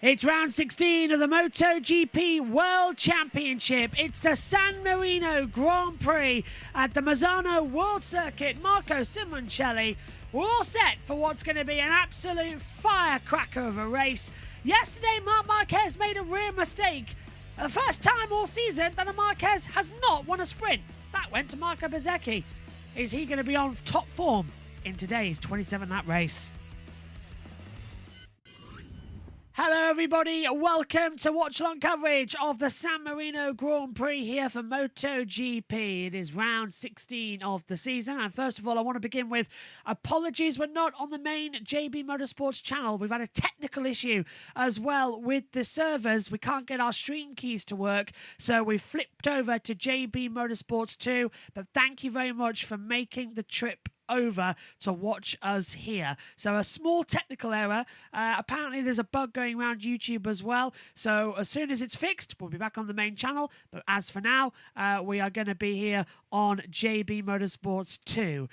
It's round 16 of the MotoGP World Championship. It's the San Marino Grand Prix at the Mazzano World Circuit. Marco Simoncelli, we're all set for what's going to be an absolute firecracker of a race. Yesterday, Marc Marquez made a real mistake. The first time all season that a Marquez has not won a sprint. That went to Marco Bezzecchi. Is he going to be on top form in today's 27-lap race? Hello everybody, welcome to watch-along coverage of the San Marino Grand Prix here for MotoGP. It is round 16 of the season, and first of all I want to begin with apologies we're not on the main JB Motorsports channel. We've had a technical issue as well with the servers. We can't get our stream keys to work, so we flipped over to JB Motorsports 2, but thank you very much for making the trip over to watch us here. So a small technical error. Apparently there's a bug going around YouTube as well. So as soon as it's fixed, we'll be back on the main channel. But as for now, we are going to be here on JB Motorsports 2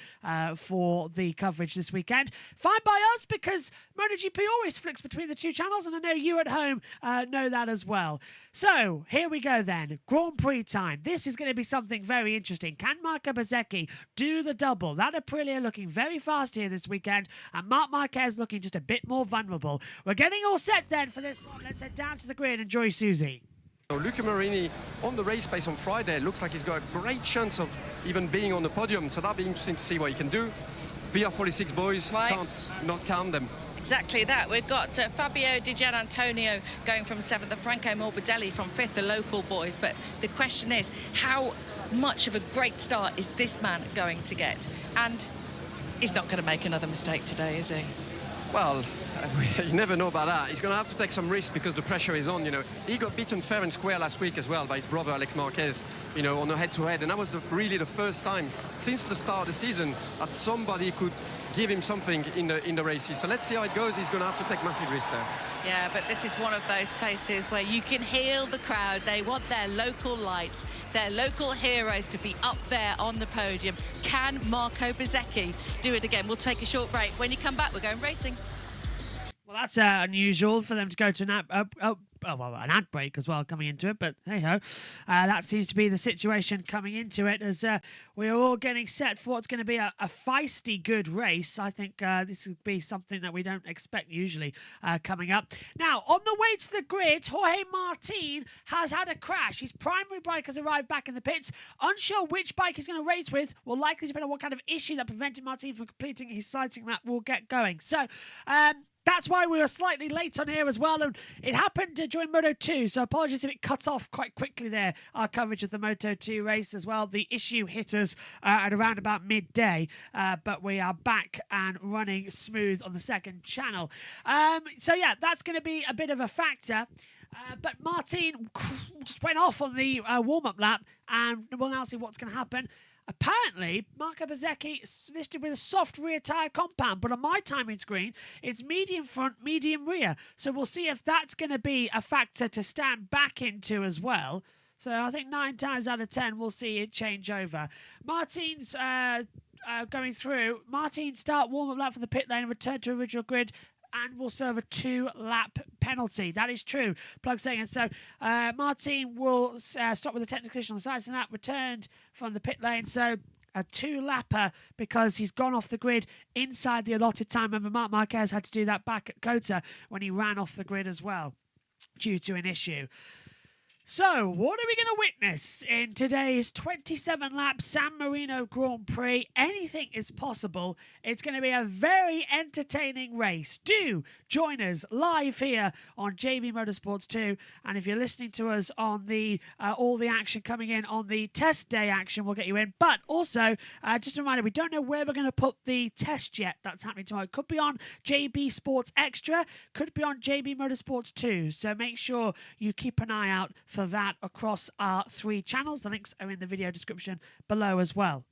for the coverage this weekend. Fine by us because MotoGP always flicks between the two channels, and I know you at home know that as well. So here we go then. Grand Prix time. This is going to be something very interesting. Can Marco Bezzecchi do the double? That Aprilia looking very fast here this weekend, and Marc Marquez looking just a bit more vulnerable. We're getting all set then for this one. Let's head down to the grid and join Susie. Luca Marini on the race pace on Friday looks like he's got a great chance of even being on the podium, so that'll be interesting to see what he can do. VR46 boys, can't not count them. Exactly that. We've got Fabio Di Gianantonio going from 7th, and Franco Morbidelli from 5th, the local boys. But the question is, how much of a great start is this man going to get? And he's not going to make another mistake today, is he? Well, you never know about that. He's going to have to take some risks because the pressure is on, you know. He got beaten fair and square last week as well by his brother Alex Marquez, you know, on a head-to-head. And that was really the first time since the start of the season that somebody could give him something in the races. So let's see how it goes. He's going to have to take massive risks there. Yeah, but this is one of those places where you can hear the crowd. They want their local lights, their local heroes to be up there on the podium. Can Marco Bezzecchi do it again? We'll take a short break. When you come back, we're going racing. Well, that's unusual for them to go to an ad break as well coming into it, but hey-ho. That seems to be the situation coming into it as we are all getting set for what's going to be a feisty good race. I think this would be something that we don't expect usually coming up. Now, on the way to the grid, Jorge Martin has had a crash. His primary bike has arrived back in the pits. Unsure which bike he's going to race with will likely depend on what kind of issue that prevented Martin from completing his sighting lap will get going. So, that's why we were slightly late on here as well, and it happened during Moto 2, so apologies if it cut off quite quickly there, our coverage of the Moto 2 race as well. The issue hit us at around about midday, but we are back and running smooth on the second channel. So yeah, that's going to be a bit of a factor. But Martin just went off on the warm-up lap, and we'll now see what's going to happen. Apparently, Marco Bezzecchi is listed with a soft rear tyre compound, but on my timing screen, it's medium front, medium rear. So we'll see if that's going to be a factor to stand back into as well. So I think 9 times out of 10, we'll see it change over. Martin's going through. Martin start warm-up lap for the pit lane, return to original grid, and will serve a 2-lap penalty. That is true. Plug saying. And so Martin will stop with a technical issue on the side, and that returned from the pit lane. So a 2-lapper because he's gone off the grid inside the allotted time. Remember, Marc Marquez had to do that back at Cota when he ran off the grid as well due to an issue. So, what are we going to witness in today's 27-lap San Marino Grand Prix? Anything is possible. It's going to be a very entertaining race. Do join us live here on JB Motorsports 2. And if you're listening to us on the all the action coming in on the test day action, we'll get you in. But also, just a reminder, we don't know where we're going to put the test yet. That's happening tomorrow. It could be on JBSportsXtra, could be on JB Motorsports 2. So make sure you keep an eye out for that across our 3 channels. The links are in the video description below as well.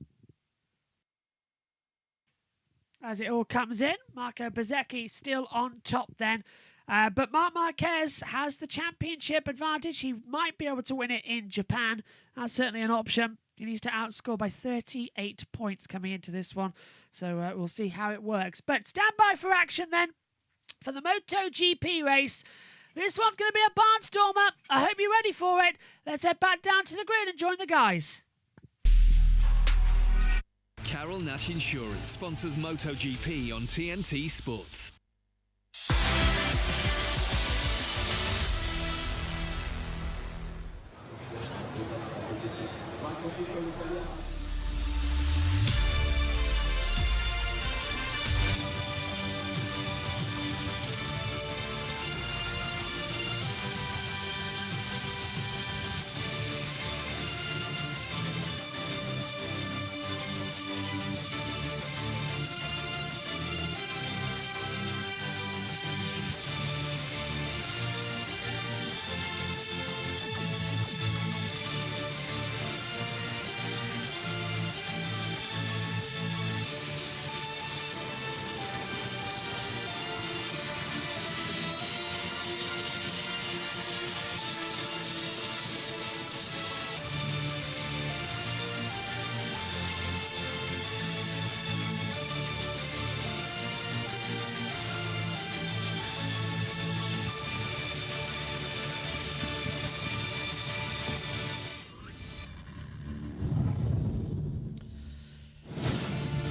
As it all comes in, Marco Bezzecchi still on top then. But Marc Marquez has the championship advantage. He might be able to win it in Japan. That's certainly an option. He needs to outscore by 38 points coming into this one. So we'll see how it works. But stand by for action then for the MotoGP race. This one's going to be a barnstormer. I hope you're ready for it. Let's head back down to the grid and join the guys. Carol Nash Insurance sponsors MotoGP on TNT Sports.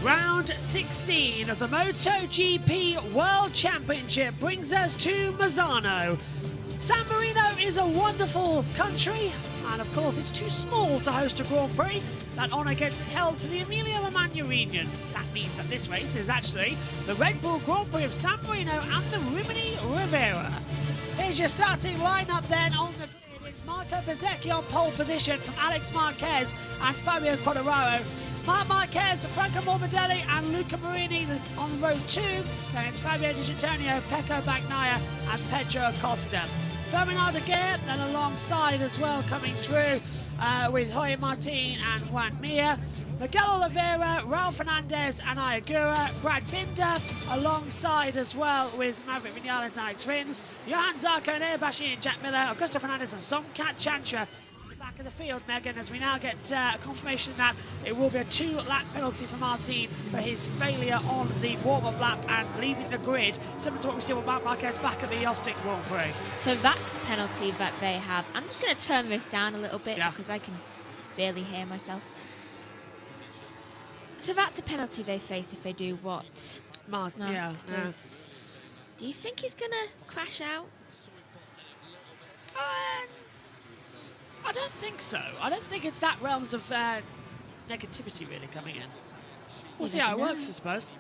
Round 16 of the MotoGP World Championship brings us to Misano. San Marino is a wonderful country, and of course it's too small to host a Grand Prix. That honour gets held to the Emilia-Romagna region. That means that this race is actually the Red Bull Grand Prix of San Marino and the Rimini Rivera. Here's your starting lineup then on the grid. It's Marco Bezzecchi on pole position from Alex Marquez and Fabio Quartararo. Marc Marquez, Franco Morbidelli and Luca Marini on row 2. Then it's Fabio Di Giannantonio, Pecco Bagnaia and Pedro Acosta. Ferdinand Aguirre then alongside as well coming through with Jorge Martin and Juan Mir. Miguel Oliveira, Raul Fernandez and Ayagura. Brad Binder alongside as well with Maverick Vinales and Alex Rins. Johan Zarco and Airbashi and Jack Miller. Augusto Fernandez and Somkat Chantra. Back of the field, Megan, as we now get confirmation that it will be a 2-lap penalty for Martin for his failure on the warm-up lap and leaving the grid, similar to what we see with Marc Marquez back at the Austin Grand Prix. So that's a penalty that they have. I'm just going to turn this down a little bit because I can barely hear myself. So that's a penalty they face if they do what? Martin, yeah. Do you think he's going to crash out? I don't think so. I don't think it's that realms of negativity really coming in. We'll see how it works, I suppose.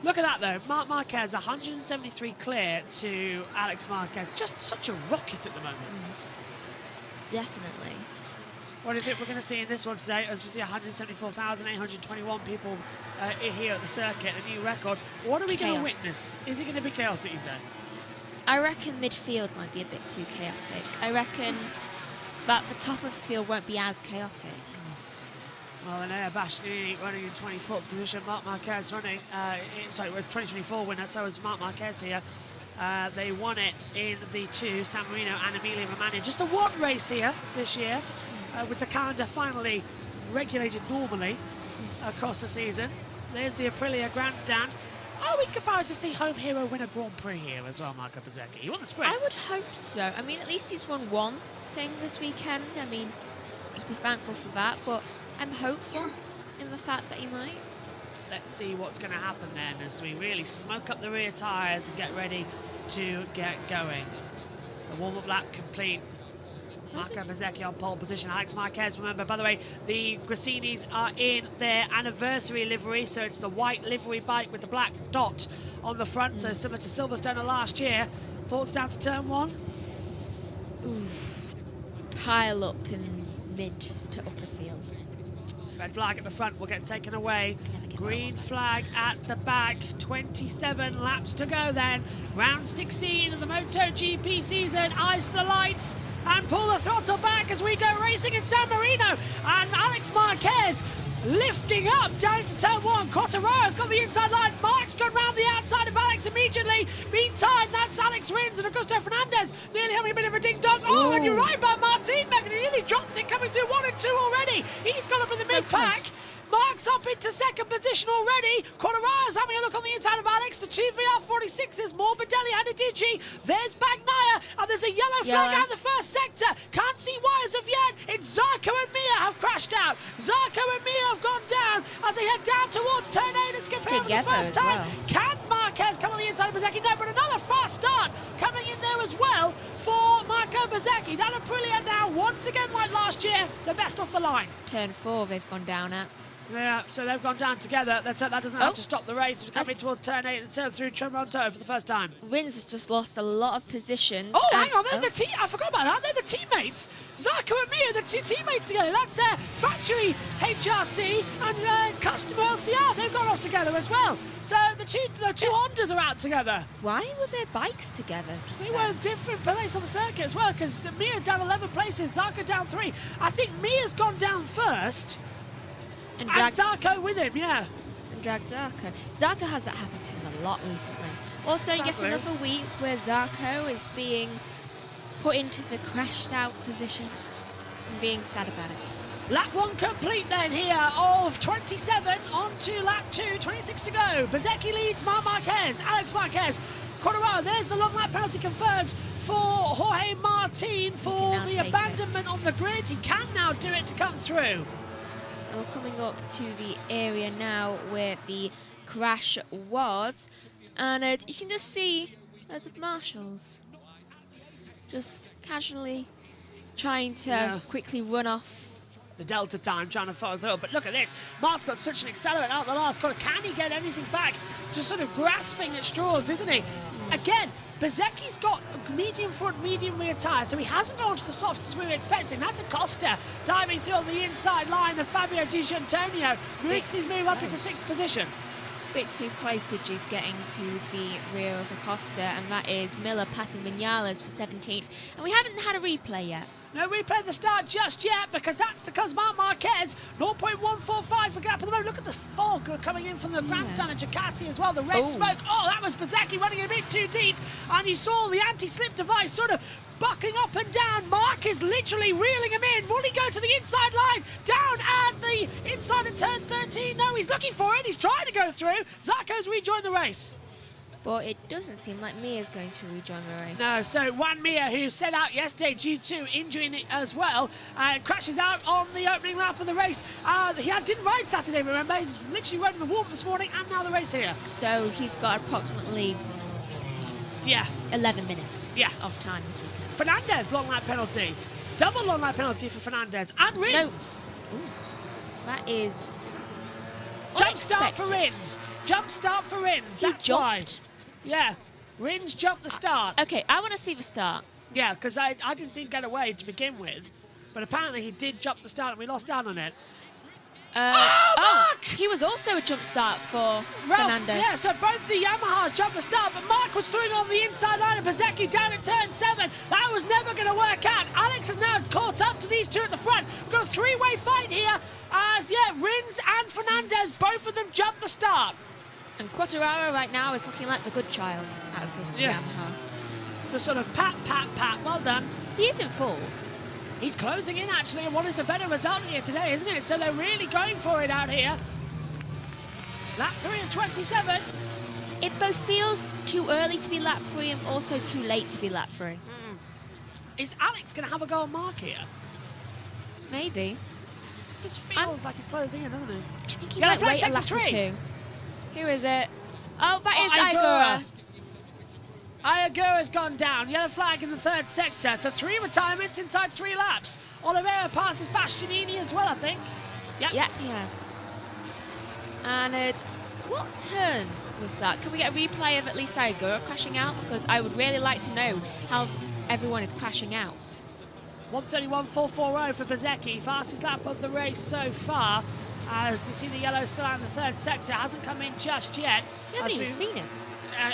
Look at that, though. Marc Marquez, 173 clear to Alex Marquez. Just such a rocket at the moment. Definitely. What do you think we're going to see in this one today? As we see 174,821 people here at the circuit, a new record. What are we going to witness? Is it going to be chaotic, you say? I reckon midfield might be a bit too chaotic. I reckon that the top of the field won't be as chaotic. Well, Anaya Bashnini running in 24th position. Marc Marquez running, sorry, with 2024 winner, so is Marc Marquez here. They won it in the 2, San Marino and Emilia-Romagna. Just a one race here this year, with the calendar finally regulated normally across the season. There's the Aprilia grandstand. Are we about to see home hero win a Grand Prix here as well, Marco Bezzecchi? He won the sprint. I would hope so. I mean, at least he's won one thing this weekend. I mean, just be thankful for that, but I'm hopeful in the fact that he might. Let's see what's going to happen then as we really smoke up the rear tyres and get ready to get going. The warm-up lap complete. Marco Bezzecchi on pole position. Alex Marquez, remember, by the way, the Grassinis are in their anniversary livery, so it's the white livery bike with the black dot on the front, so similar to Silverstone of last year. Thoughts down to turn 1? Ooh. Pile up in mid to upper field. Red flag at the front will get taken away. Green flag at the back. 27 laps to go then. Round 16 of the MotoGP season. Eyes to the lights and pull the throttle back as we go racing in San Marino. And Alex Marquez lifting up down to turn 1. Quartararo's got the inside line. Mark's gone round the outside of Alex immediately. Meantime, that's Alex Rins and Augusto Fernandez nearly having a bit of a ding-dong. Oh, and you're right about Martin, Megan. He nearly dropped it coming through 1 and 2 already. He's gone up in the mid-pack. Mark's up into second position already. Quadraro's having a look on the inside of Alex. The two VR46s, Morbidelli and a Digi. There's Bagnaia, and there's a yellow flag out in the first sector. Can't see why as of yet. It's Zarco and Mia have crashed out. Zarco and Mia have gone down as they head down towards turn 8 and skip over the first time. Well. Can Marquez come on the inside of Bezzecchi? No, but another fast start coming in there as well for Marco Bezzecchi. That Aprilia now, once again like last year, the best off the line. Turn 4 they've gone down at. Yeah, so they've gone down together. That doesn't have to stop the race. We're coming towards turn 8 and turn through Tremonto for the first time. Rins has just lost a lot of positions. Oh, hang on, they're the I forgot about that. They're the teammates. Zarco and Mia, the two teammates together. That's their factory HRC and customer LCR. They've gone off together as well. So the two Hondas are out together. Why were their bikes together? They were in different places on the circuit as well, because Mia down 11 places, Zarco down 3. I think Mia's gone down first. And Zarco with him, yeah. And dragged Zarco. Zarco has that happen to him a lot recently. Also, yet another week where Zarco is being put into the crashed out position and being sad about it. Lap 1 complete then here of 27 on to lap 2, 26 to go. Bezzecchi leads Marquez, Alex Marquez. Quadraro, there's the long lap penalty confirmed for Jorge Martin for the abandonment on the grid. He can now do it to come through. And we're coming up to the area now where the crash was. And you can just see loads of marshals just casually trying to quickly run off. The Delta time trying to follow through. But look at this. Mark's got such an accelerant out the last corner. Can he get anything back? Just sort of grasping at straws, isn't he? Again, Bezzecchi's got medium front, medium rear tyre, so he hasn't gone to the softs as we were expecting. That's Acosta diving through on the inside line of Fabio Di Gianantonio. Makes his move up into 6th position. Bit too close, Digi's getting to the rear of Acosta, and that is Miller passing Vinales for 17th. And we haven't had a replay yet. No replay at the start just yet, because Marc Marquez, 0.145 for gap at the moment. Look at the fog coming in from the grandstand of Ducati as well. The red smoke. Oh, that was Bezzecchi running a bit too deep. And you saw the anti-slip device sort of bucking up and down. Mark is literally reeling him in. Will he go to the inside line? Down at the inside of turn 13. No, he's looking for it. He's trying to go through. Zarco's rejoined the race. But it doesn't seem like Mia's going to rejoin the race. No, so Juan Mia, who set out yesterday due to injury as well, crashes out on the opening lap of the race. He didn't ride Saturday, remember? He's literally riding the warm this morning and now the race here. So he's got approximately 11 minutes of time this weekend. Fernandez, long lap penalty. Double long lap penalty for Fernandez. And Rins. No. That is... Jump start for Rins. Jump start for Rins. That's why. Yeah, Rins jumped the start. Okay, I want to see the start. Yeah, because I didn't see him get away to begin with, but apparently he did jump the start and we lost out on it. Mark! He was also a jump start for Fernandez. Yeah, so both the Yamahas jumped the start, but Mark was throwing on the inside line of Bezzecchi down at turn 7. That was never going to work out. Alex has now caught up to these two at the front. We've got a three-way fight here as, Rins and Fernandez, both of them jumped the start. And Quattararo right now is looking like the good child out of the Yamaha. The sort of pat, pat, pat. Well done. He is in 4th. He's closing in, actually, and what is a better result here today, isn't it? So they're really going for it out here. Lap 3 of 27. It both feels too early to be lap 3 and also too late to be lap 3. Is Alex going to have a go on Mark here? Maybe. Just feels like he's closing in, doesn't he? I think he might wait a lap or 2. Who is it? Oh, that is Igora. Iagura's gone down. Yellow flag in the 3rd sector. So 3 retirements inside 3 laps. Oliveira passes Bastianini as well, I think. Yep. Yeah, he has. And what turn was that? Can we get a replay of at least Iagura crashing out? Because I would really like to know how everyone is crashing out. 1:31.440 for Bezzecchi. Fastest lap of the race so far. As you see the yellow still out in the 3rd sector. Hasn't come in just yet. You haven't even seen it.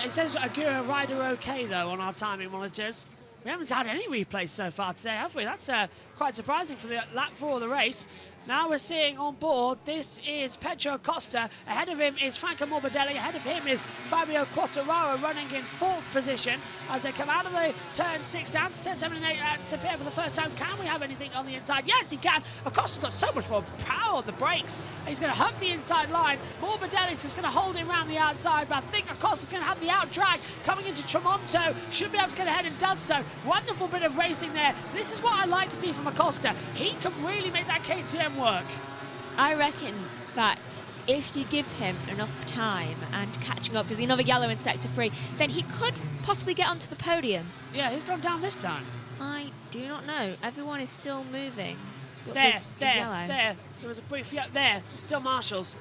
It says Agura rider okay, though, on our timing monitors. We haven't had any replays so far today, have we? That's quite surprising for the lap 4 of the race. Now we're seeing on board, this is Pedro Acosta. Ahead of him is Franco Morbidelli. Ahead of him is Fabio Quartararo running in 4th position as they come out of the turn 6 down to turn 7 and 8 at Sapir for the first time. Can we have anything on the inside? Yes, he can. Acosta's got so much more power on the brakes. He's going to hug the inside line. Morbidelli's just going to hold him around the outside, but I think Acosta's going to have the out drag coming into Tremonto. Should be able to get ahead and does so. Wonderful bit of racing there. This is what I like to see from Acosta. He can really make that KTM work. I reckon that if you give him enough time and catching up, there's another yellow in Sector 3, then he could possibly get onto the podium. Yeah, who's gone down this time? I do not know. Everyone is still moving. But There. yellow. There was a brief, there. It's still Marshall's.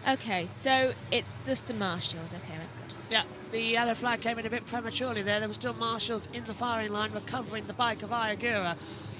Okay, so it's just the Marshalls. Okay, that's good. Yeah, the yellow flag came in a bit prematurely there. There were still Marshals in the firing line recovering the bike of Ayagura.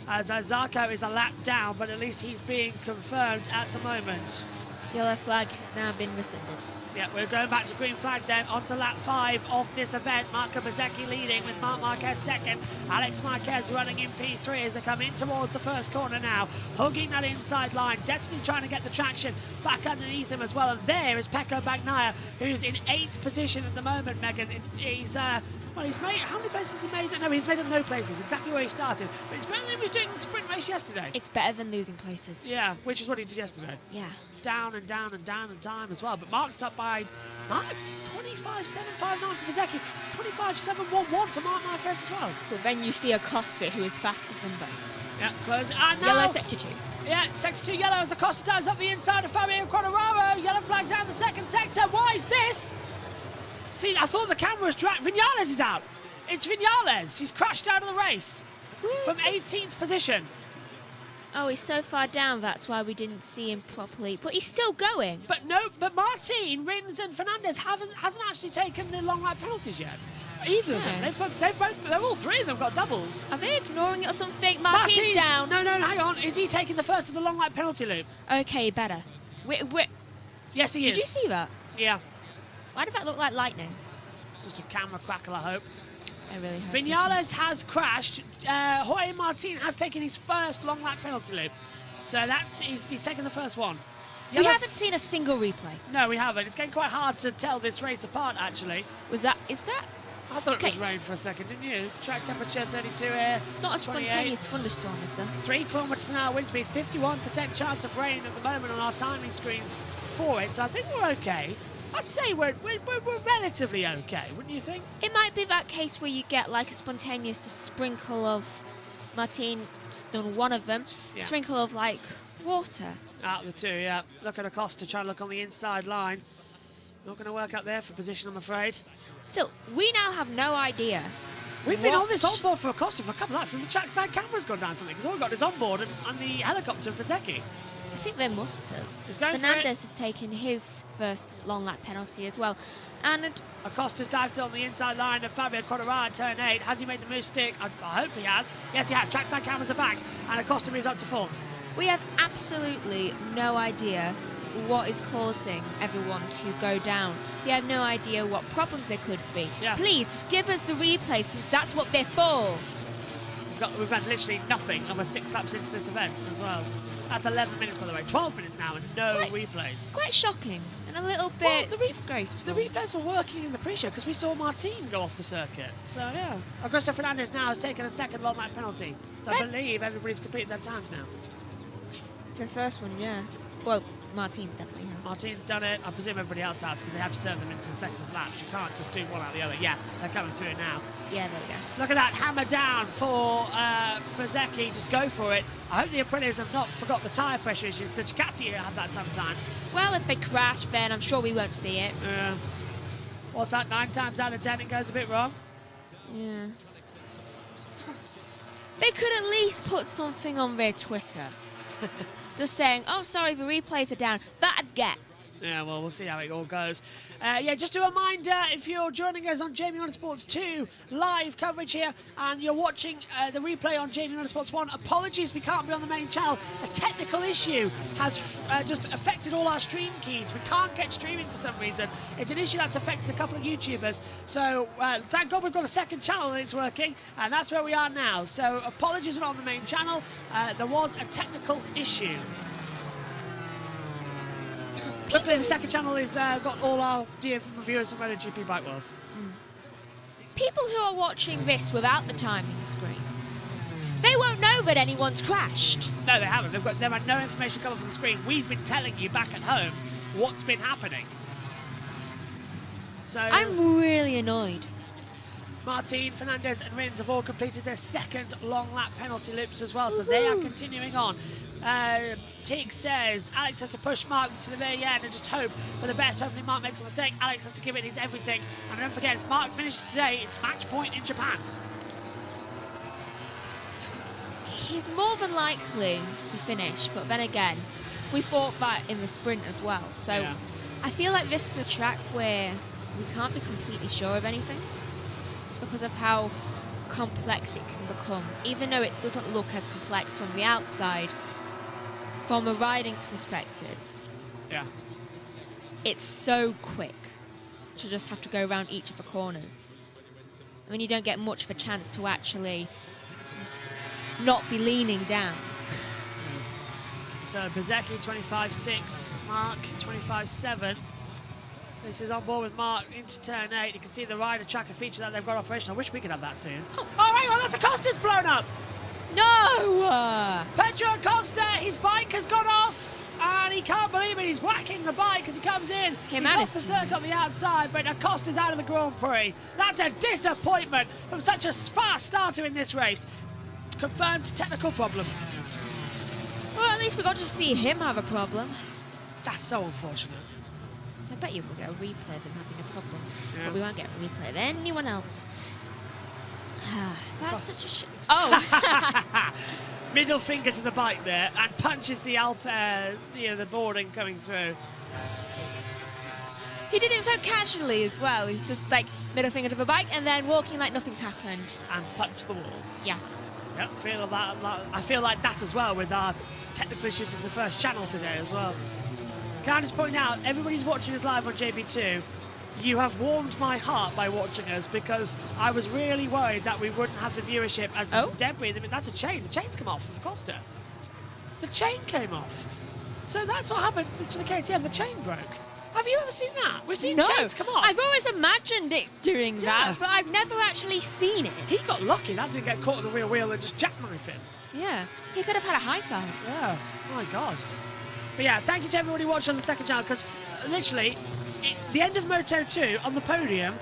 As Zarco is a lap down, but at least he's being confirmed at the moment. Yellow flag has now been rescinded. Yeah, we're going back to green flag then, onto lap 5 of this event. Marco Bezzecchi leading with Marc Marquez second. Alex Marquez running in P3 as they come in towards the first corner now. Hugging that inside line, desperately trying to get the traction back underneath him as well. And there is Pecco Bagnaia, who's in 8th position at the moment, Megan. Well, he's made, how many places has he made? No, he's made no places, exactly where he started. But it's better than he was doing the sprint race yesterday. It's better than losing places. Yeah, which is what he did yesterday. Yeah. Down and down and down and time as well. But Mark's up by... Mark's 25.759 for Bezzecchi, 25.711 for Marc Marquez as well. But then you see Acosta, who is faster than both. Yeah, close. And now... Yellow Sector 2. Yeah, Sector 2 yellow as Acosta dives up the inside of Fabio Quartararo. Yellow flags out in the second sector. Why is this? See, I thought the camera was dry. Vinales is out. It's Vinales. He's crashed out of the race from 18th position. Oh, he's so far down, that's why we didn't see him properly. But he's still going. But Martin, Rins and Fernandez hasn't actually taken the long lap penalties yet. Either of them. They've all three of them got doubles. Are they ignoring it or something? Martin's down. No, hang on. Is he taking the first of the long lap penalty loop? Okay, better. Yes, he is. Did you see that? Yeah. Why did that look like lightning? Just a camera crackle, I hope. I really hope. Vinales has crashed. Jorge Martin has taken his first long lap penalty loop. So he's taken the first one. We haven't seen a single replay. No, we haven't. It's getting quite hard to tell this race apart, actually. Is that? I thought it was rain for a second, didn't you? Track temperature 32 here. It's not a 28. spontaneous thunderstorm, is there? 3 kilometres an hour wind speed, 51% chance of rain at the moment on our timing screens for it. So I think we're okay. I'd say we're relatively okay, wouldn't you think? It might be that case where you get like a spontaneous sprinkle of Martin on one of them, sprinkle of like water. Out of the two, yeah. Look at Acosta trying to look on the inside line. Not going to work out there for position, I'm afraid. So we now have no idea. We've been on this onboard for Acosta for a couple of laps, and the trackside camera's gone down something, because all we've got is onboard and the helicopter of Bezzecchi. I think they must have. He's going Fernandez has taken his first long lap penalty as well. And Acosta's dived on the inside line of Fabio Quartararo at turn 8. Has he made the move stick? I hope he has. Yes, he has. Trackside cameras are back, and Acosta moves up to 4th. We have absolutely no idea what is causing everyone to go down. We have no idea what problems there could be. Yeah. Please, just give us a replay, since that's what they're for. We've had literally nothing, and we're 6 laps into this event as well. That's 11 minutes, by the way. 12 minutes now, and no replays. It's quite shocking and a little bit disgraceful. The replays were working in the pre-show because we saw Martin go off the circuit. So, yeah. Augusto Fernandez now has taken a second long lap penalty. So I believe everybody's completed their times now. The first one, yeah. Well, Martin definitely has. Martin's done it. I presume everybody else has, because they have to serve them into successive laps. You can't just do one out the other. Yeah, they're coming through it now. Yeah, there we go. Look at that hammer down for Bezzecchi. Just go for it. I hope the Aprilias have not forgot the tyre pressure issues, because the Ducati have that sometimes. Well, if they crash, then I'm sure we won't see it. What's that? 9 times out of 10 it goes a bit wrong. Yeah. They could at least put something on their Twitter. Just saying, oh, sorry, the replays are down. That'd get. Yeah, well, we'll see how it all goes. Yeah, just a reminder, if you're joining us on JBMotorsports 2 live coverage here, and you're watching the replay on JBMotorsports 1, apologies, we can't be on the main channel. A technical issue has just affected all our stream keys. We can't get streaming for some reason. It's an issue that's affected a couple of YouTubers. So thank God we've got a second channel and it's working, and that's where we are now. So apologies, we're not on the main channel. There was a technical issue. Luckily, the second channel is got all our dear reviewers from MotoGP Bike Worlds. People who are watching this without the timing screens, they won't know that anyone's crashed. No, they haven't. They've had no information coming from the screen. We've been telling you back at home what's been happening. So I'm really annoyed. Martin, Fernandez and Rins have all completed their second long lap penalty loops as well, so they are continuing on. Tig says Alex has to push Mark to the very end and just hope for the best. Hopefully Mark makes a mistake. Alex has to give it his everything. And don't forget, if Mark finishes today, it's match point in Japan. He's more than likely to finish, but then again, we fought that in the sprint as well. So Yeah. I feel like this is a track where we can't be completely sure of anything because of how complex it can become. Even though it doesn't look as complex from the outside, from a riding's perspective, Yeah. it's so quick to just have to go around each of the corners. I mean, you don't get much of a chance to actually not be leaning down. So Bezecchi 25.6, Mark 25.7. This is on board with Mark into turn 8. You can see the rider tracker feature that they've got operational. I wish we could have that soon. Oh, hang on, that's Acosta's blown up. No! Pedro Acosta, his bike has gone off, and he can't believe it. He's whacking the bike as he comes in. He's off the circuit on the outside, but Acosta's out of the Grand Prix. That's a disappointment from such a fast starter in this race. Confirmed technical problem. Well, at least we got to see him have a problem. That's so unfortunate. I bet you we'll get a replay of him having a problem. Yeah. But we won't get a replay of anyone else. That's such a shit. Oh! Middle finger to the bike there and punches the the boarding coming through. He did it so casually as well. He's just like middle finger to the bike and then walking like nothing's happened. And punch the wall. Yeah. Yep, I feel like that as well with our technical issues in the first channel today as well. Can I just point out, everybody's watching us live on JB2, you have warmed my heart by watching us because I was really worried that we wouldn't have the viewership as there's some debris. That's a chain. The chain's come off of Acosta. The chain came off. So that's what happened to the KTM. The chain broke. Have you ever seen that? We've seen chains come off. I've always imagined it doing that, but I've never actually seen it. He got lucky. That didn't get caught in the rear wheel and just jackknife him. Yeah. He could have had a high side. Yeah. Oh my God. But yeah, thank you to everybody watching on the second channel because literally, the end of Moto 2 on the podium,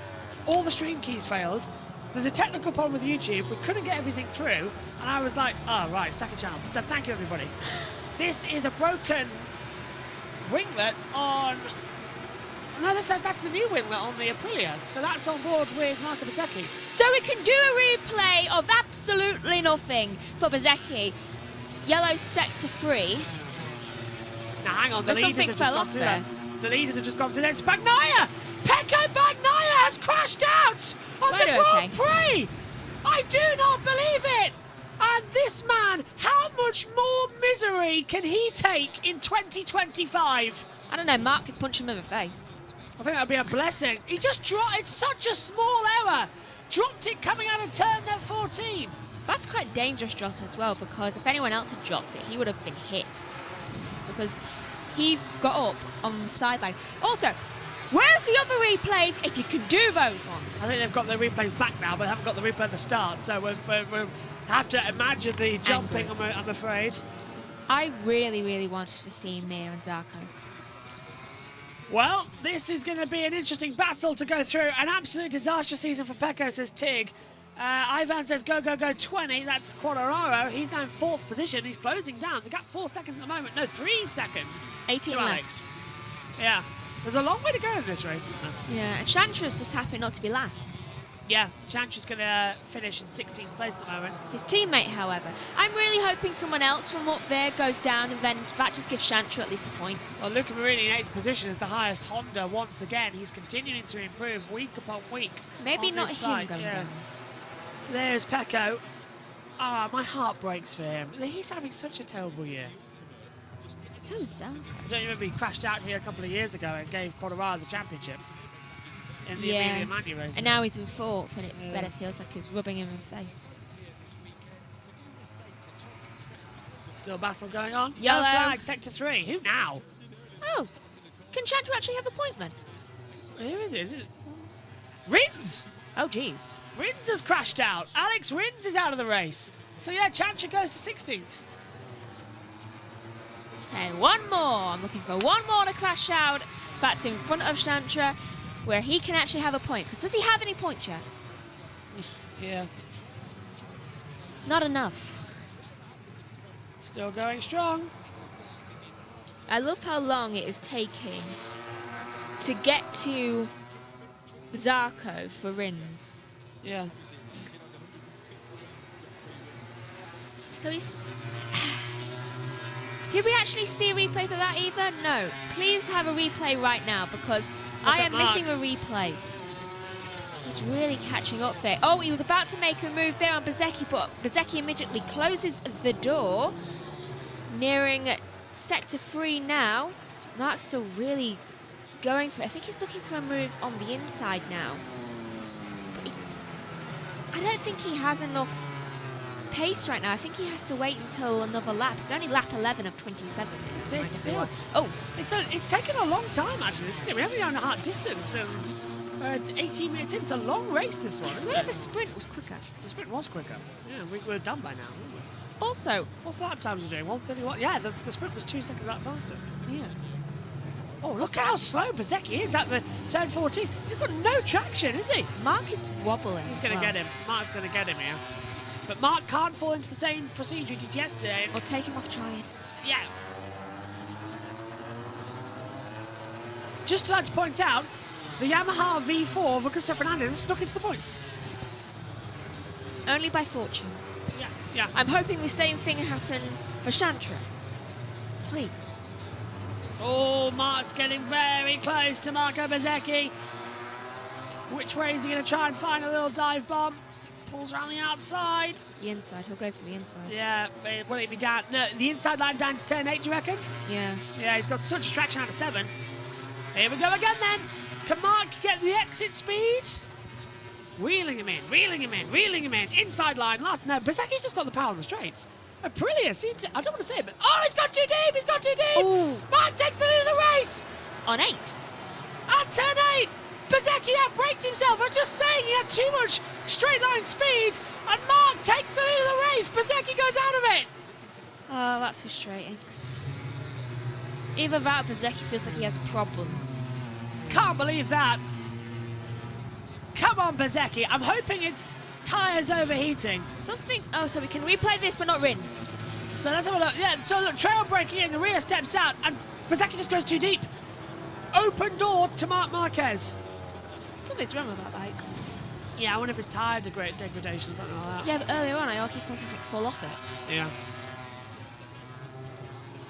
all the stream keys failed. There's a technical problem with YouTube. We couldn't get everything through. And I was like, oh, right, second channel. So thank you, everybody. This is a broken winglet on... No, that's the new winglet on the Aprilia. So that's on board with Marco Bezecchi. So we can do a replay of absolutely nothing for Bezecchi. Yellow sector 3. Now, hang on, the But leaders something have just fell gone off through there. that. The leaders have just gone through that. It's Bagnaia! Pecco Bagnaia has crashed out on the Grand Prix! I do not believe it! And this man, how much more misery can he take in 2025? I don't know, Mark could punch him in the face. I think that'd be a blessing. He just dropped, it's such a small error. Dropped it coming out of turn 14. That's quite a dangerous drop as well, because if anyone else had dropped it, he would have been hit. Because he got up on the sideline. Also, where's the other replays if you could do those ones? I think they've got their replays back now, but they haven't got the replay at the start, so we'll have to imagine the jumping, I'm afraid. I really, really wanted to see Mir and Zarco. Well, this is going to be an interesting battle to go through. An absolute disastrous season for Pecco, says Tig. Ivan says go, go, go 20. That's Quartararo. He's now in 4th position. He's closing down. The gap 4 seconds at the moment. No, 3 seconds 18 to left. Alex. Yeah. There's a long way to go in this race, isn't there? Yeah, and Chantra's just happy not to be last. Yeah, Chantra's going to finish in 16th place at the moment. His teammate, however. I'm really hoping someone else from up there goes down and then that just gives Chantra at least a point. Well, Luca Marini in 8th position is the highest Honda once again. He's continuing to improve week upon week. Maybe on not this him bike. going down. There's Pecco. Ah, my heart breaks for him. He's having such a terrible year. So sad. I don't remember he crashed out here a couple of years ago and gave Quartararo the championship in the Yeah. Emilia Magni race. And now he's in 4th and it better feels like he's rubbing him in the face. Still battle going on. Yellow. Flag, sector 3. Who now? Oh, Can Chandra actually have a point then? Where is it? Is it Rins? Oh, jeez. Rins has crashed out. Alex Rins is out of the race. So yeah, Chandra goes to 16th. Okay, one more. I'm looking for one more to crash out. That's in front of Chandra, where he can actually have a point. Because does he have any points yet? Yeah. Not enough. Still going strong. I love how long it is taking to get to Zarco for Rins. Yeah. So he's... Did we actually see a replay for that either? No. Please have a replay right now because I am missing a replay. He's really catching up there. Oh, he was about to make a move there on Bsky, but Bsky immediately closes the door. Nearing Sector 3 now. Mark's still really going for it. I think he's looking for a move on the inside now. But I don't think he has enough pace right now. I think he has to wait until another lap. It's only lap 11 of 27. It's still... Oh, it's taken a long time, actually, isn't it? We haven't gone a hard distance, and 18 minutes in. It's a long race, this one, I isn't swear it? the sprint was quicker. The sprint was quicker. Yeah, we're done by now, aren't we? Also, What's the lap times we're doing? 1:31? Yeah, the sprint was 2 seconds lap faster. yeah. Oh, look at how slow Bsky is at the turn 14. He's got no traction, is he? Mark is wobbling. He's going to get him. Mark's going to get him here. But Mark can't fall into the same procedure he did yesterday. Or take him off trying. Yeah. Just like to point out, the Yamaha V4 of Acosta Fernandez has snuck into the points. Only by fortune. Yeah, yeah. I'm hoping the same thing happen for Chandra. Please. Oh, Mark's getting very close to Marco Bsky. Which way is he going to try and find a little dive bomb? Pulls around the outside. The inside. He'll go for the inside. Yeah, but will it be down? No, the inside line down to turn 8, do you reckon? Yeah. Yeah, he's got such traction out of 7. Here we go again then. Can Mark get the exit speed? Wheeling him in, reeling him in, reeling him in. Inside line, last. No, Bsky's just got the power on the straights. Aprilia seemed to, I don't want to say it, but oh, he's gone too deep, he's gone too deep. Ooh. Mark takes the lead of the race. On 8. At turn 8, Bsky outbraked himself. I was just saying he had too much straight line speed, and Mark takes the lead of the race. Bsky goes out of it. Oh, that's frustrating. Either that or Bsky feels like he has a problem. Can't believe that. Come on, Bsky. I'm hoping it's tyres overheating. Something. Oh, so we can replay this, but not Rins. So let's have a look. Yeah, so look, trail braking in, the rear steps out, and Bsky just goes too deep. Open door to Mark Marquez. Something's wrong with that bike. Yeah, I wonder if it's tyre degradation, something like that. Yeah, but earlier on I also saw something fall off it. Yeah.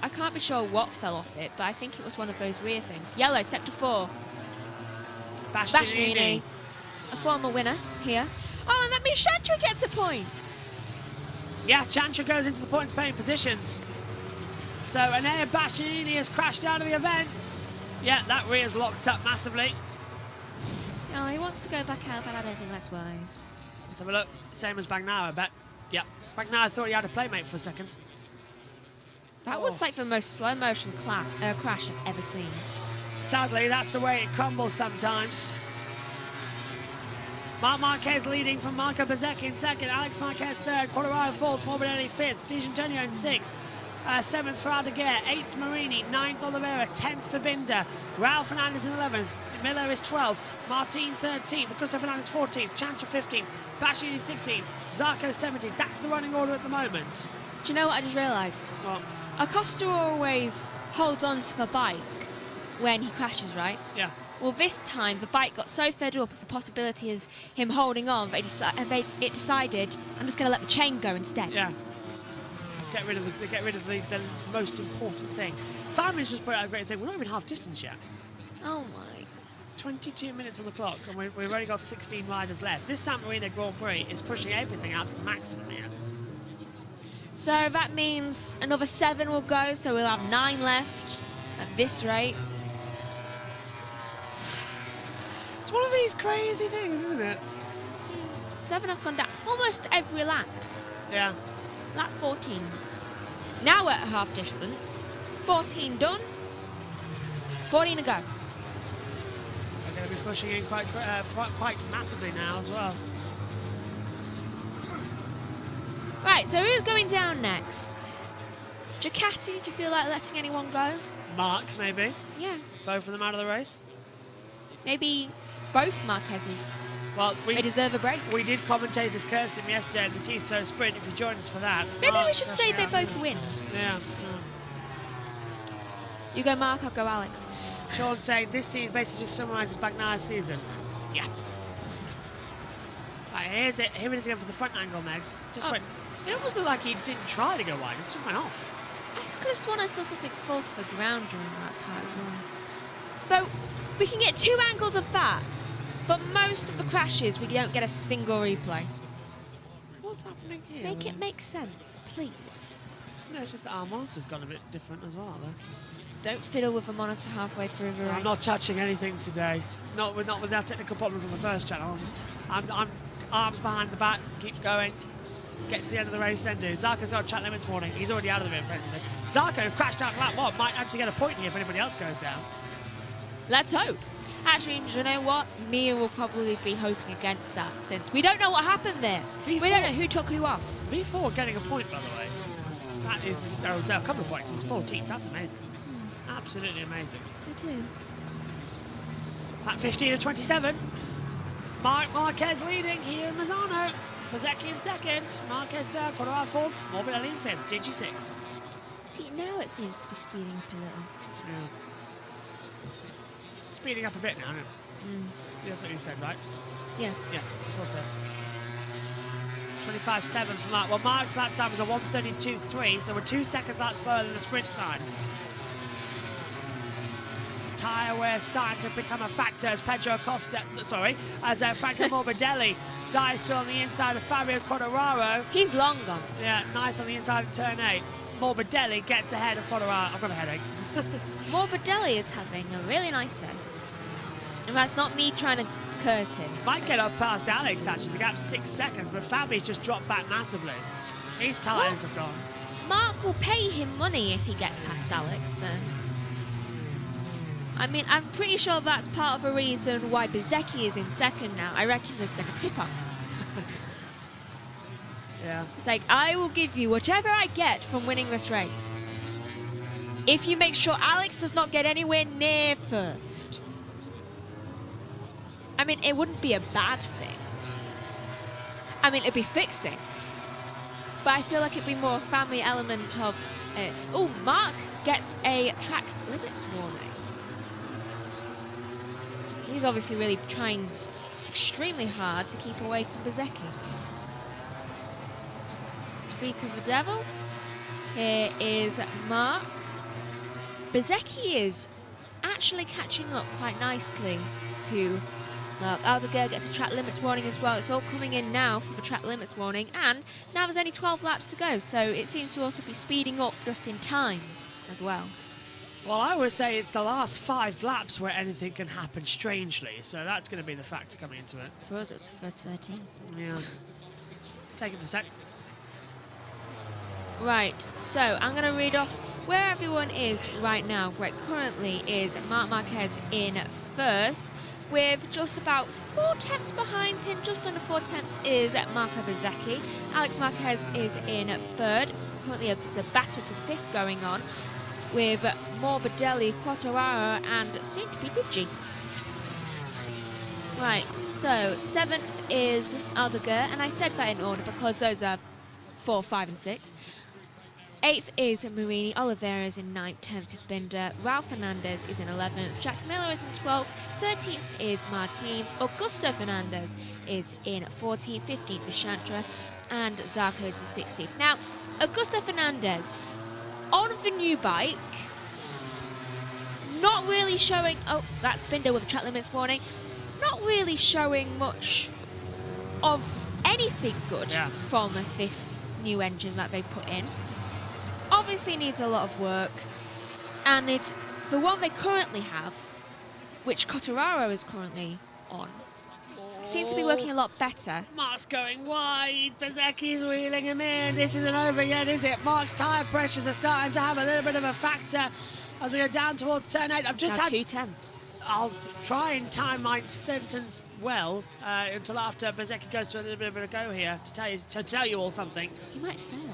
I can't be sure what fell off it, but I think it was one of those rear things. Yellow, Sector 4. Bastianini. A former winner here. Oh, and that means Chandra gets a point. Yeah, Chandra goes into the points paying positions. So Anea Bastianini has crashed out of the event. Yeah, that rear's locked up massively. Oh, he wants to go back out, but I don't think that's wise. Let's have a look. Same as Bagnaia, I bet. Yeah, Bagnaia thought he had a playmate for a second. That was like the most slow motion crash I've ever seen. Sadly, that's the way it crumbles sometimes. Marc Marquez leading from Marco Bsky in second, Alex Marquez third, Quartararo fourth, Morbidelli fifth, Di Antonio in sixth, seventh for Aldeguer, eighth Marini, ninth Oliveira, 10th for Binder, Raul Fernandez in 11th, Miller is 12th, Martin 13th, Acosta Fernandez 14th, Chandra 15th, Bastianini 16th, Zarco 17th. That's the running order at the moment. Do you know what I just realised? What? Acosta always holds on to the bike when he crashes, right? Yeah. Well, this time the bike got so fed up with the possibility of him holding on that it decided, I'm just going to let the chain go instead. Yeah. Get rid of the most important thing. Simon's just put out a great thing. We're not even half distance yet. Oh my. It's 22 minutes on the clock, and we've only got 16 riders left. This San Marino Grand Prix is pushing everything out to the maximum here. So that means another 7 will go, so we'll have 9 left at this rate. It's one of these crazy things, isn't it? 7 have gone down almost every lap. Yeah. Lap 14. Now we're at half distance. 14 done. 14 to go. They're going to be pushing in quite massively now as well. Right, so who's going down next? Ducati, do you feel like letting anyone go? Mark, maybe. Yeah. Both of them out of the race. Maybe both Marquezes. Well, They deserve a break. we did commentators curse him yesterday in the Tissot Sprint. If you joined us for that. Maybe Mark, we should say they both win. Yeah. You go Mark, I'll go Alex. Sean's saying this scene basically just summarises Bagnaia's season. Yeah. Right, here's it. Here it is again for the front angle, Megs. Just went. It almost looked like he didn't try to go wide. It just went off. I could have sworn I saw something fall to the ground during that part as well. So we can get 2 angles of that, but most of the crashes we don't get a single replay. What's happening here? Make it make sense, please. Just noticed that our monitor's gone a bit different as well, though. Don't fiddle with the monitor halfway through the race. I'm not touching anything today. Not with our technical problems on the first channel. I'm arms behind the back, keep going. Get to the end of the race, then do. Zarco's got a track limits warning. He's already out of the bit, effectively. Zarco crashed out lap 1. Might actually get a point here if anybody else goes down. Let's hope. Actually, you know what? Mia will probably be hoping against that, since we don't know what happened there. V4. We don't know who took who off. V4 getting a point, by the way. That is a couple of points. It's 14th. That's amazing. Absolutely amazing. It is. Lap 15 of 27. Marquez leading here in Mazzano. Bezzecchi in second. Marquez third. Quartararo fourth. Morbidelli in fifth. GG6. See, now it seems to be speeding up a little. Yeah. Speeding up a bit now, isn't it? That's what you said, right? Yes. Yes, I thought so. 25.7 from that. Well, Mark's lap time was a 1:32.3, so we're 2 seconds lap slower than the sprint time. Tyre wear starting to become a factor as Franco Morbidelli dives through on the inside of Fabio Quartararo. He's long gone. Yeah, nice on the inside of turn 8. Morbidelli gets ahead of Quartararo. I've got a headache. Morbidelli is having a really nice day. And that's not me trying to curse him. Might get up past Alex, actually. The gap's 6 seconds, but Fabi's just dropped back massively. His tyres have gone. Mark will pay him money if he gets past Alex. So. I mean, I'm pretty sure that's part of the reason why Bezzecchi is in second now. I reckon there's been a tip-off. Yeah. It's like, I will give you whatever I get from winning this race, if you make sure Alex does not get anywhere near first. I mean, it wouldn't be a bad thing. I mean, it'd be fixing. But I feel like it'd be more a family element of it. Oh, Mark gets a track limits warning. He's obviously really trying extremely hard to keep away from Bezzecchi. Speak of the devil, here is Mark. Bezzecchi is actually catching up quite nicely to Mark. Aldeguer gets a track limits warning as well. It's all coming in now for the track limits warning, and now there's only 12 laps to go, so it seems to also be speeding up just in time as well. Well, I would say it's the last 5 laps where anything can happen strangely, so that's going to be the factor coming into it. For us, it's the first 13. Yeah. Take it for a sec. Right, so I'm going to read off where everyone is right now. Right, currently is Marc Marquez in first, with just about 4 tenths behind him. Just under 4 tenths is Marco Bezzecchi. Alex Marquez is in third. Currently there's a battle to fifth going on, with Morbidelli, Quartararo, and soon to be Digi. Right, so 7th is Aldeguer, and I said that in order because those are 4, 5, and 6. 8th is Marini, Oliveira is in 9th, 10th is Binder, Ralph Fernandez is in 11th, Jack Miller is in 12th, 13th is Martin, Augusto Fernandez is in 14th, 15th is Chantra, and Zarco is in 16th. Now, Augusto Fernandez, on the new bike, not really showing, oh, that's Binder with a track limits warning, not really showing much of anything good from this new engine that they put in. Obviously needs a lot of work, and it's the one they currently have, which Quartararo is currently on. It seems to be working a lot better. Mark's going wide, Bezzecchi's wheeling him in. This isn't over yet, is it? Mark's tyre pressures are starting to have a little bit of a factor. as we go down towards turn 8. I've just Now had... 2 temps. I'll try and time my sentence well until after Bezzecchi goes for a little bit of a go here to tell you all something. He might fail.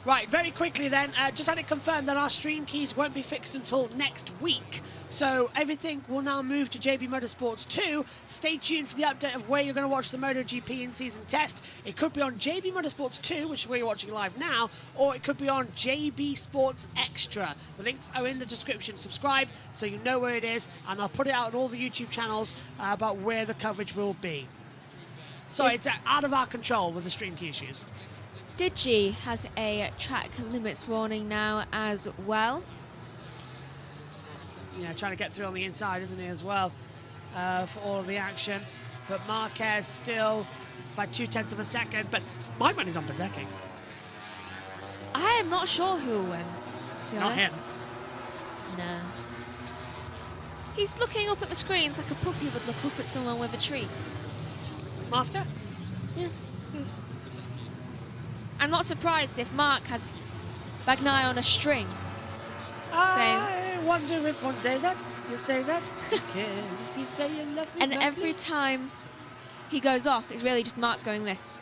Right, very quickly then, just had it confirmed that our stream keys won't be fixed until next week. So everything will now move to JB Motorsports 2. Stay tuned for the update of where you're going to watch the MotoGP in-season test. It could be on JB Motorsports 2, which is where you're watching live now, or it could be on JBSportsXtra. The links are in the description. Subscribe so you know where it is, and I'll put it out on all the YouTube channels about where the coverage will be. So it's out of our control with the stream key issues. Digi has a track limits warning now as well. Yeah, trying to get through on the inside, isn't he, as well, for all of the action. But Marquez still by 0.2 of a second. But my money's on Bezzecchi. I am not sure who will win, to be Not honest. No. He's looking up at the screens like a puppy would look up at someone with a treat. Master? Yeah. I'm not surprised if Mark has Bagnaia on a string. I wonder if one day that you say that. If you say you love me, And love every me. time he goes off, it's really just Mark going this.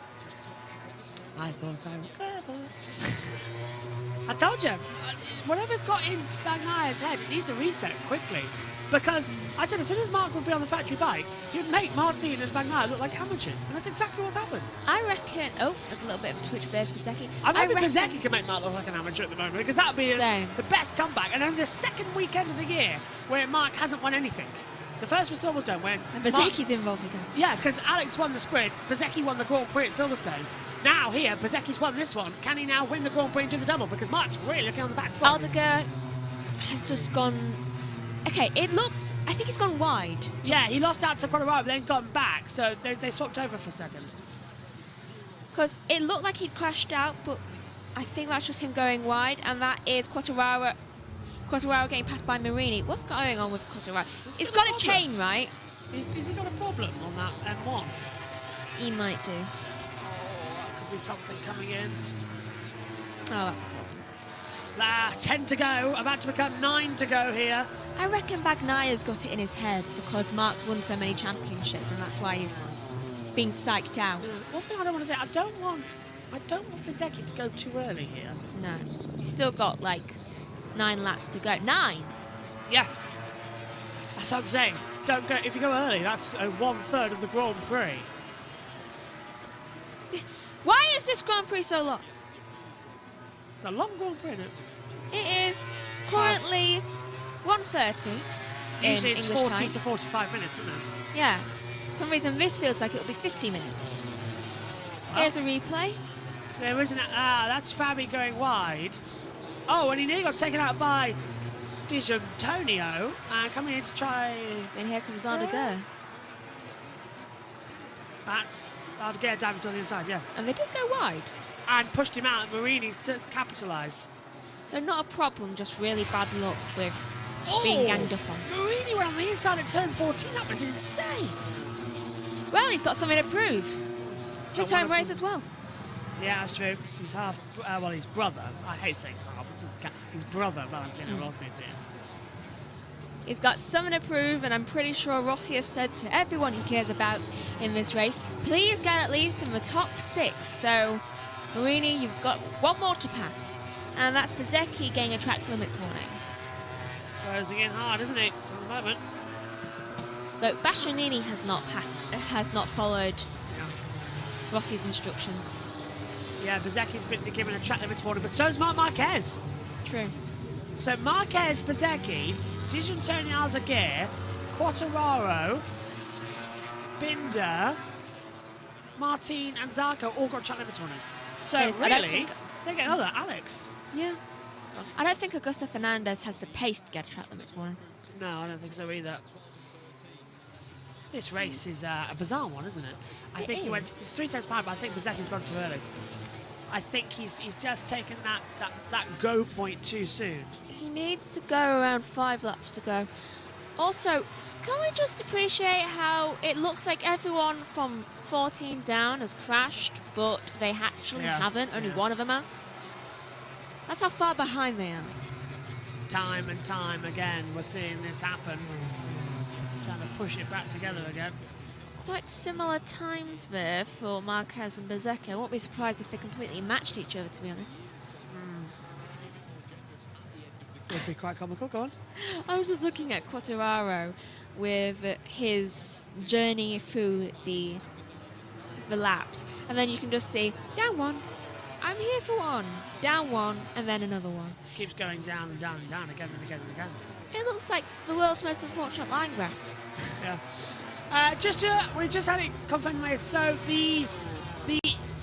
I thought I was clever. I told you, whatever's got in Bagnaia's head, it needs a reset quickly. Because I said as soon as Mark would be on the factory bike, you'd make Martin and Bagnaia look like amateurs. And that's exactly what's happened. I reckon... Oh, there's a little bit of a twitch there for Bezzecchi. I'm hoping reckon- Bezzecchi can make Mark look like an amateur at the moment, because that would be Same. the best comeback. And only the second weekend of the year where Mark hasn't won anything. The first was Silverstone when... And Bezzecchi's involved again. Yeah, because Alex won the sprint, Bezzecchi won the Grand Prix at Silverstone. Now here, Bezzecchi's won this one. Can he now win the Grand Prix and do the double? Because Mark's really looking on the back foot. Aldegar has just gone... Okay, it looked... I think he's gone wide. Yeah, he lost out to Quartararo, but then he's gotten back, so they swapped over for a second. Because it looked like he'd crashed out, but I think that's just him going wide, and that is Quartararo getting passed by Marini. What's going on with Quartararo? It's got a chain, right? Has he got a problem on that M1? He might do. That could be something coming in. Oh, that's a problem. 10 to go, about to become 9 to go here. I reckon Bagnaia's got it in his head because Mark's won so many championships, and that's why he's been psyched out. One thing I don't want to say, I don't want Bezzecchi to go too early here. No. He's still got, like, 9 laps to go. 9? Yeah. That's what I'm saying. Don't go, if you go early, that's 1/3 of the Grand Prix. Why is this Grand Prix so long? It's a long Grand Prix, isn't it? It is currently 1:30 in Usually it's English 40 time. to 45 minutes, isn't it? Yeah. For some reason this feels like it'll be 50 minutes. Here's a replay. There isn't. That's Fabi going wide. Oh, and he nearly got taken out by D'Antonio. Coming in to try. And here comes Aldegar. That's Aldegar diving to the inside, yeah. And they did go wide. And pushed him out. Marini capitalised. So not a problem, just really bad luck with being ganged up on. Marini went on the inside at turn 14. That was insane. Well, he's got something to prove. So His home race as well. Yeah, that's true. He's half. Well, his brother. I hate saying half. His brother, Valentino Rossi, is here. He's got something to prove, and I'm pretty sure Rossi has said to everyone he cares about in this race, please get at least in the top 6. So, Marini, you've got one more to pass. And that's Bezzecchi getting a track limits warning. Closing in hard, isn't he, at the moment? But Bastianini has not followed Rossi's instructions. Yeah, Bezzecchi's been given a track limits warning, but so's Marc Marquez. True. So Marquez, Bezzecchi, D'Antonio Aldegar, Quartararo, Binder, Martin and Zarco all got track limits warnings. So Yes, I don't really, think- they get another Alex. Yeah. I don't think Augusta Fernandez has the pace to get a track limits warning. No, I don't think so either. This race is a bizarre one, isn't it? I think he went. It's 3 tenths behind, but I think Bezzecchi's gone too early. I think he's just taken that go point too soon. He needs to go around 5 laps to go. Also, can we just appreciate how it looks like everyone from 14 down has crashed, but they actually haven't? Only one of them has. That's how far behind they are. Time and time again, we're seeing this happen. Trying to push it back together again. Quite similar times there for Marquez and bsky. I won't be surprised if they completely matched each other, to be honest. Would be quite comical. Go on. I was just looking at Quartararo with his journey through the laps, and then you can just see down one, I'm here for one, down one, and then another one. This keeps going down and down and down again and again and again. It looks like the world's most unfortunate line graph. Yeah. We just had it confirmed. So the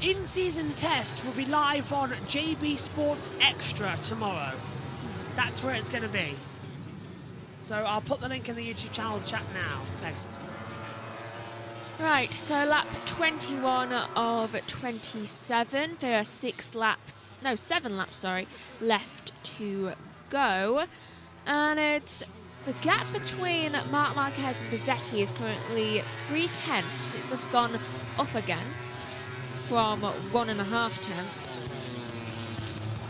in-season test will be live on JBSportsXtra tomorrow. That's where it's going to be. So I'll put the link in the YouTube channel chat now. Thanks. Right, so lap 21 of 27. There are 7 laps, left to go. And the gap between Marc Marquez and bsky is currently 3/10. It's just gone up again from 1.5 tenths.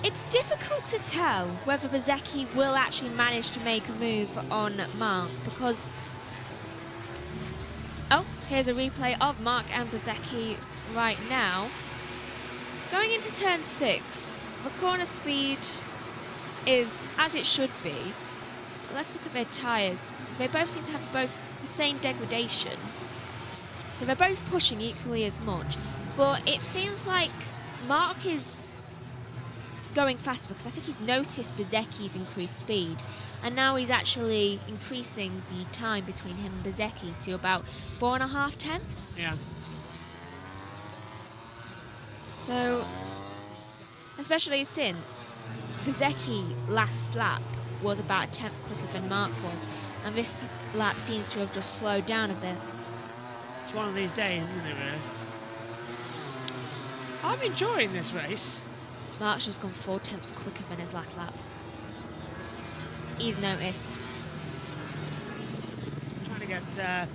It's difficult to tell whether bsky will actually manage to make a move on Marc, because... Oh, here's a replay of Marc and bsky right now. Going into turn 6, the corner speed is as it should be. Let's look at their tyres. They both seem to have both the same degradation. So they're both pushing equally as much. But it seems like Marc is going faster because I think he's noticed bsky's increased speed. And now he's actually increasing the time between him and bsky to about 4.5 tenths. Yeah. So, especially since bsky last lap was about a tenth quicker than Marc was, and this lap seems to have just slowed down a bit. It's one of these days, isn't it, really? I'm enjoying this race. Marc's just gone 4 tenths quicker than his last lap. He's noticed. I'm trying to get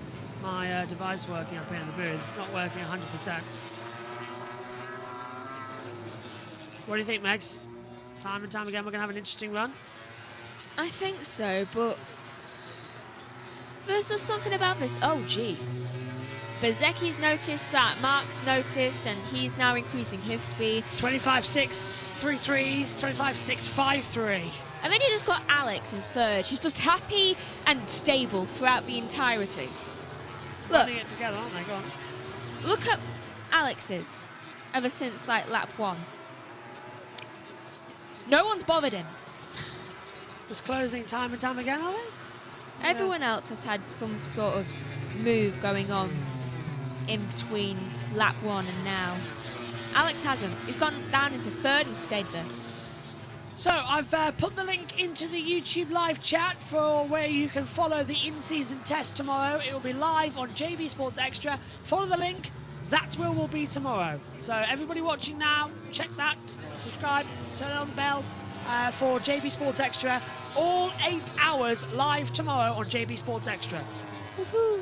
my device working up here in the booth. It's not working 100%. What do you think, Megs? Time and time again, we're going to have an interesting run? I think so, but there's just something about this. Oh, jeez. bsky's noticed that, Marc's noticed, and he's now increasing his speed. 25.633, 25.653. And then you just got Alex in third, who's just happy and stable throughout the entirety. Look, Running it together, aren't they? Go on. look at Alex's ever since like lap 1. No one's bothered him. Just closing time and time again, are they? Everyone else has had some sort of move going on in between lap 1 and now. Alex hasn't. He's gone down into third and stayed there. So I've put the link into the YouTube live chat for where you can follow the in-season test tomorrow. It will be live on JBSportsXtra. Follow the link. That's where we'll be tomorrow. So everybody watching now, check that, subscribe, turn on the bell for JBSportsXtra. All 8 hours live tomorrow on JBSportsXtra. Woohoo!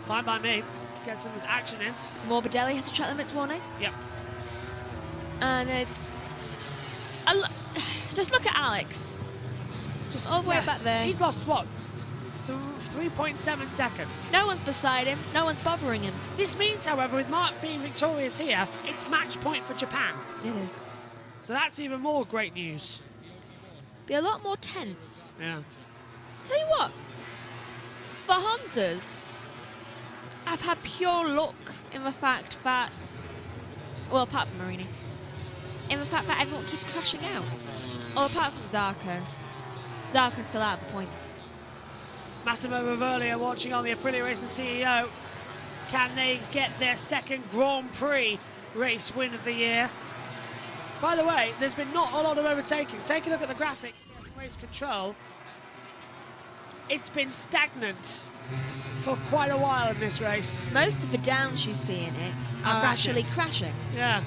Fine by me. Get some action in. Morbidelli has a track limits warning. Yep. And it's... just look at Alex. Just all the way back there. He's lost, what, 3.7 seconds. No one's beside him. No one's bothering him. This means, however, with Marc being victorious here, it's match point for Japan. It is. So that's even more great news. Be a lot more tense. Yeah. Tell you what, the Hondas have had pure luck in the fact that, well, apart from Marini, in the fact that everyone keeps crashing out. Or apart from Zarco. Zarco's still out of the points. Massimo Ravelli watching on the Aprilia Racing CEO. Can they get their second Grand Prix race win of the year? By the way, there's been not a lot of overtaking. Take a look at the graphic. Race control. It's been stagnant for quite a while in this race. Most of the downs you see in it are actually crashing. Yeah.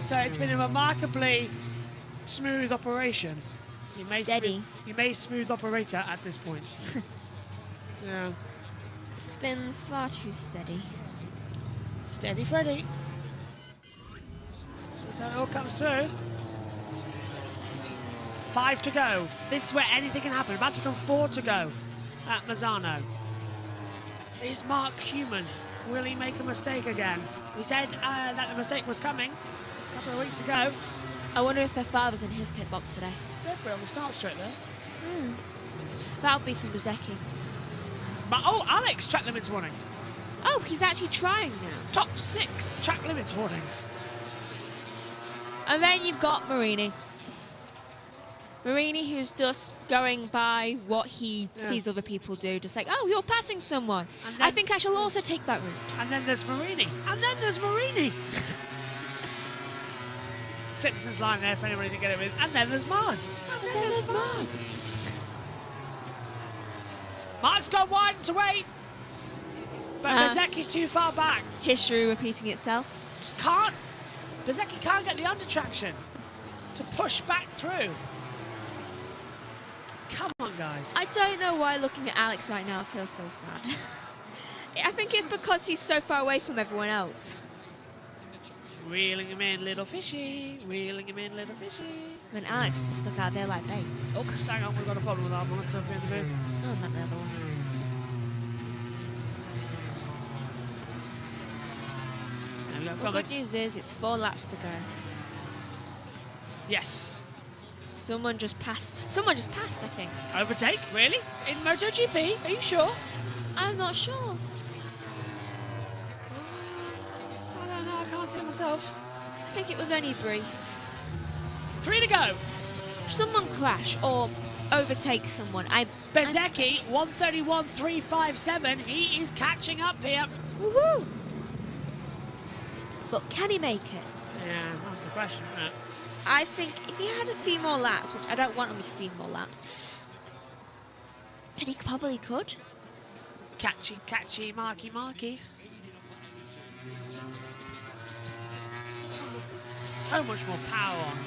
So it's been a remarkably smooth operation. Steady. You may smooth operator at this point. Yeah. It's been far too steady. Steady Freddy. That's how it all comes through. 5 to go. This is where anything can happen. About to become 4 to go at Mazzano. Is Mark human? Will he make a mistake again? He said that the mistake was coming a couple of weeks ago. I wonder if their father's in his pit box today. They'd be on the start straight there. That'll be from bsky. But, oh, Alex, track limits warning. Oh, he's actually trying now. Top 6 track limits warnings. And then you've got Marini. Marini, who's just going by what he sees other people do. Just like, oh, you're passing someone. I think I shall also take that route. And then there's Marini. And then there's Marini. Simpsons line there, if anybody didn't get it with. And then there's Mard. And then there's Mard. Mark's gone wide to wait. But bsky's too far back. History repeating itself. Just can't. bsky can't get the under traction to push back through. Come on, guys. I don't know why looking at Alex right now feels so sad. I think it's because he's so far away from everyone else. Reeling him in, little fishy. Reeling him in, little fishy. When Alex is just stuck out there like bait. Oh, hang on, we've got a problem with our monitor in the bit. Oh, not the other one. There we go. The good news is it's 4 laps to go. Yes. Someone just passed, I think. Overtake? Really? In MotoGP? Are you sure? I'm not sure. I don't know, I can't see myself. I think it was only brief. 3 to go. Someone crash or overtake someone. bsky, 131.357. He is catching up here. Woohoo! But can he make it? Yeah, that's the question, isn't it? I think if he had a few more laps, which I don't want him to few more laps, and he probably could. Catchy, catchy, marky, marky. So much more power on.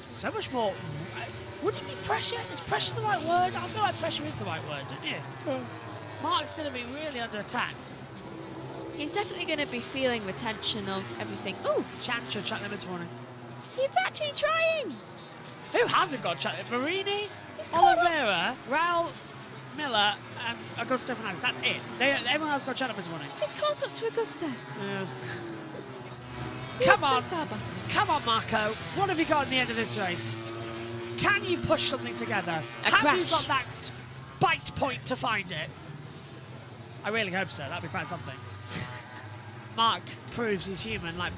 So much more. Would it be pressure? Is pressure the right word? I feel like pressure is the right word, don't you? Mark's going to be really under attack. He's definitely going to be feeling the tension of everything. Ooh, Chancho track limits warning. he's actually trying. Who hasn't got track limits? Marini, He's caught up. Oliveira, Raul Miller, and Acosta Fernandez. That's it. Everyone else got track limits warning. He's caught up to Augusta. Come on. So far behind. Come on, Marco. What have you got in the end of this race? Can you push something together? A Have crash. you got that bite point to find it? I really hope so. That'd be quite something. Mark proves he's human, like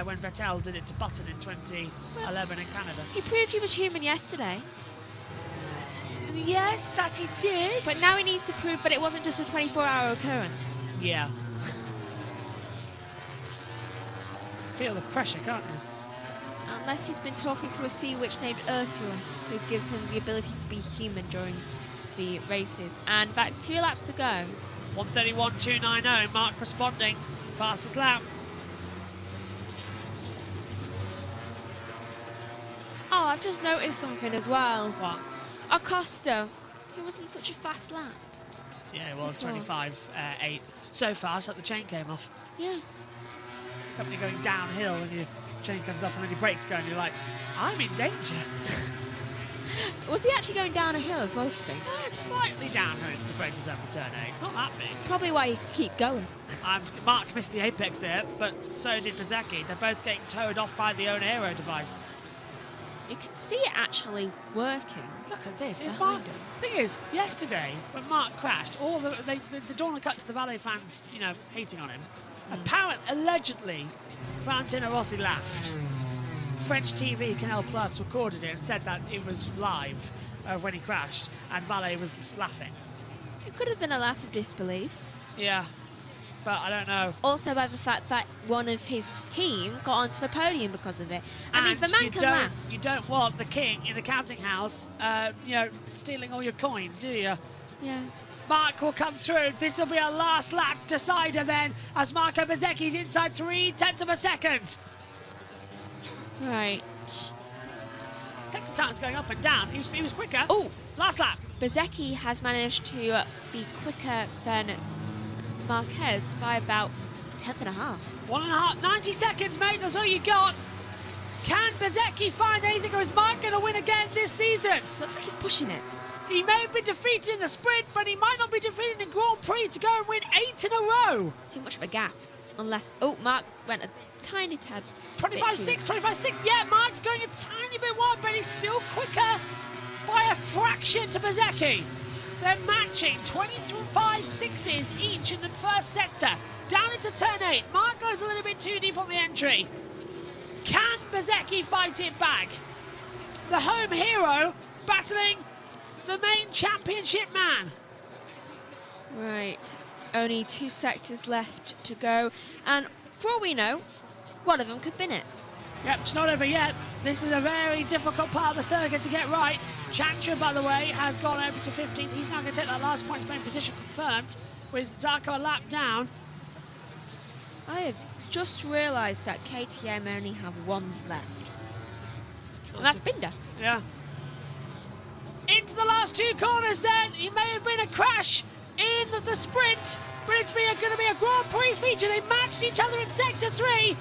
when Vettel did it to Button in 2011 in Canada. He proved he was human yesterday, Yes, that he did. but now he needs to prove that it wasn't just a 24-hour occurrence. Yeah. Feel the pressure, can't you? Unless he's been talking to a sea witch named Ursula, who gives him the ability to be human during the races. And that's 2 laps to go. 131.290. Mark responding. Fastest lap. Oh, I've just noticed something as well. What? Acosta, he wasn't such a fast lap. Yeah, it was Before. 25.8. So fast that the chain came off. Yeah. Something going downhill when your chain comes off and then your brakes go and you're like, I'm in danger. Was he actually going down a hill as well, do you think? It's slightly downhill if the brake is over turn 8. It's not that big. Probably why he could keep going. Mark missed the apex there, but so did bsky. They're both getting towed off by the own aero device. You can see it actually working. Look at this. It's Behind Mark. him. The thing is, yesterday when Mark crashed, all the dawn cut to the Valet fans, hating on him. Apparently, allegedly, Valentino Rossi laughed. French TV, Canal Plus, recorded it and said that it was live when he crashed, and Valet was laughing. It could have been a laugh of disbelief. Yeah, but I don't know. Also by the fact that one of his team got onto the podium because of it. I mean, And the man can laugh. you don't want the king in the counting house, stealing all your coins, do you? Yeah. Mark will come through. This will be a last lap decider then, as Marco Bezzecchi's inside 3/10 of a second. Right. Sector time's going up and down. He was quicker. Oh, Last lap. Bezzecchi has managed to be quicker than Marquez by about 1/10 and a half. 1.5, 90 seconds, mate. That's all you got. Can Bezzecchi find anything, or is Mark going to win again this season? Looks like he's pushing it. He may have been defeated in the sprint, but he might not be defeated in Grand Prix to go and win 8 in a row. Too much of a gap. Unless... Oh, Mark went a tiny tad. 25.6, 25.6. Yeah, Mark's going a tiny bit wide, but he's still quicker by a fraction to Bezzecchi. They're matching 25.6s each in the first sector. Down into turn 8. Mark goes a little bit too deep on the entry. Can Bezzecchi fight it back? The home hero battling the main championship man. Right. Only 2 sectors left to go. And for all we know, one of them could win it. Yep, it's not over yet. This is a very difficult part of the circuit to get right. Chantra, by the way, has gone over to 15th. He's now going to take that last point playing position confirmed with Zarco a lap down. I have just realised that KTM only have 1 left. And that's Binder. Yeah. Into the last 2 corners then. It may have been a crash in the sprint, but it's going to be a Grand Prix feature. They matched each other in Sector 3.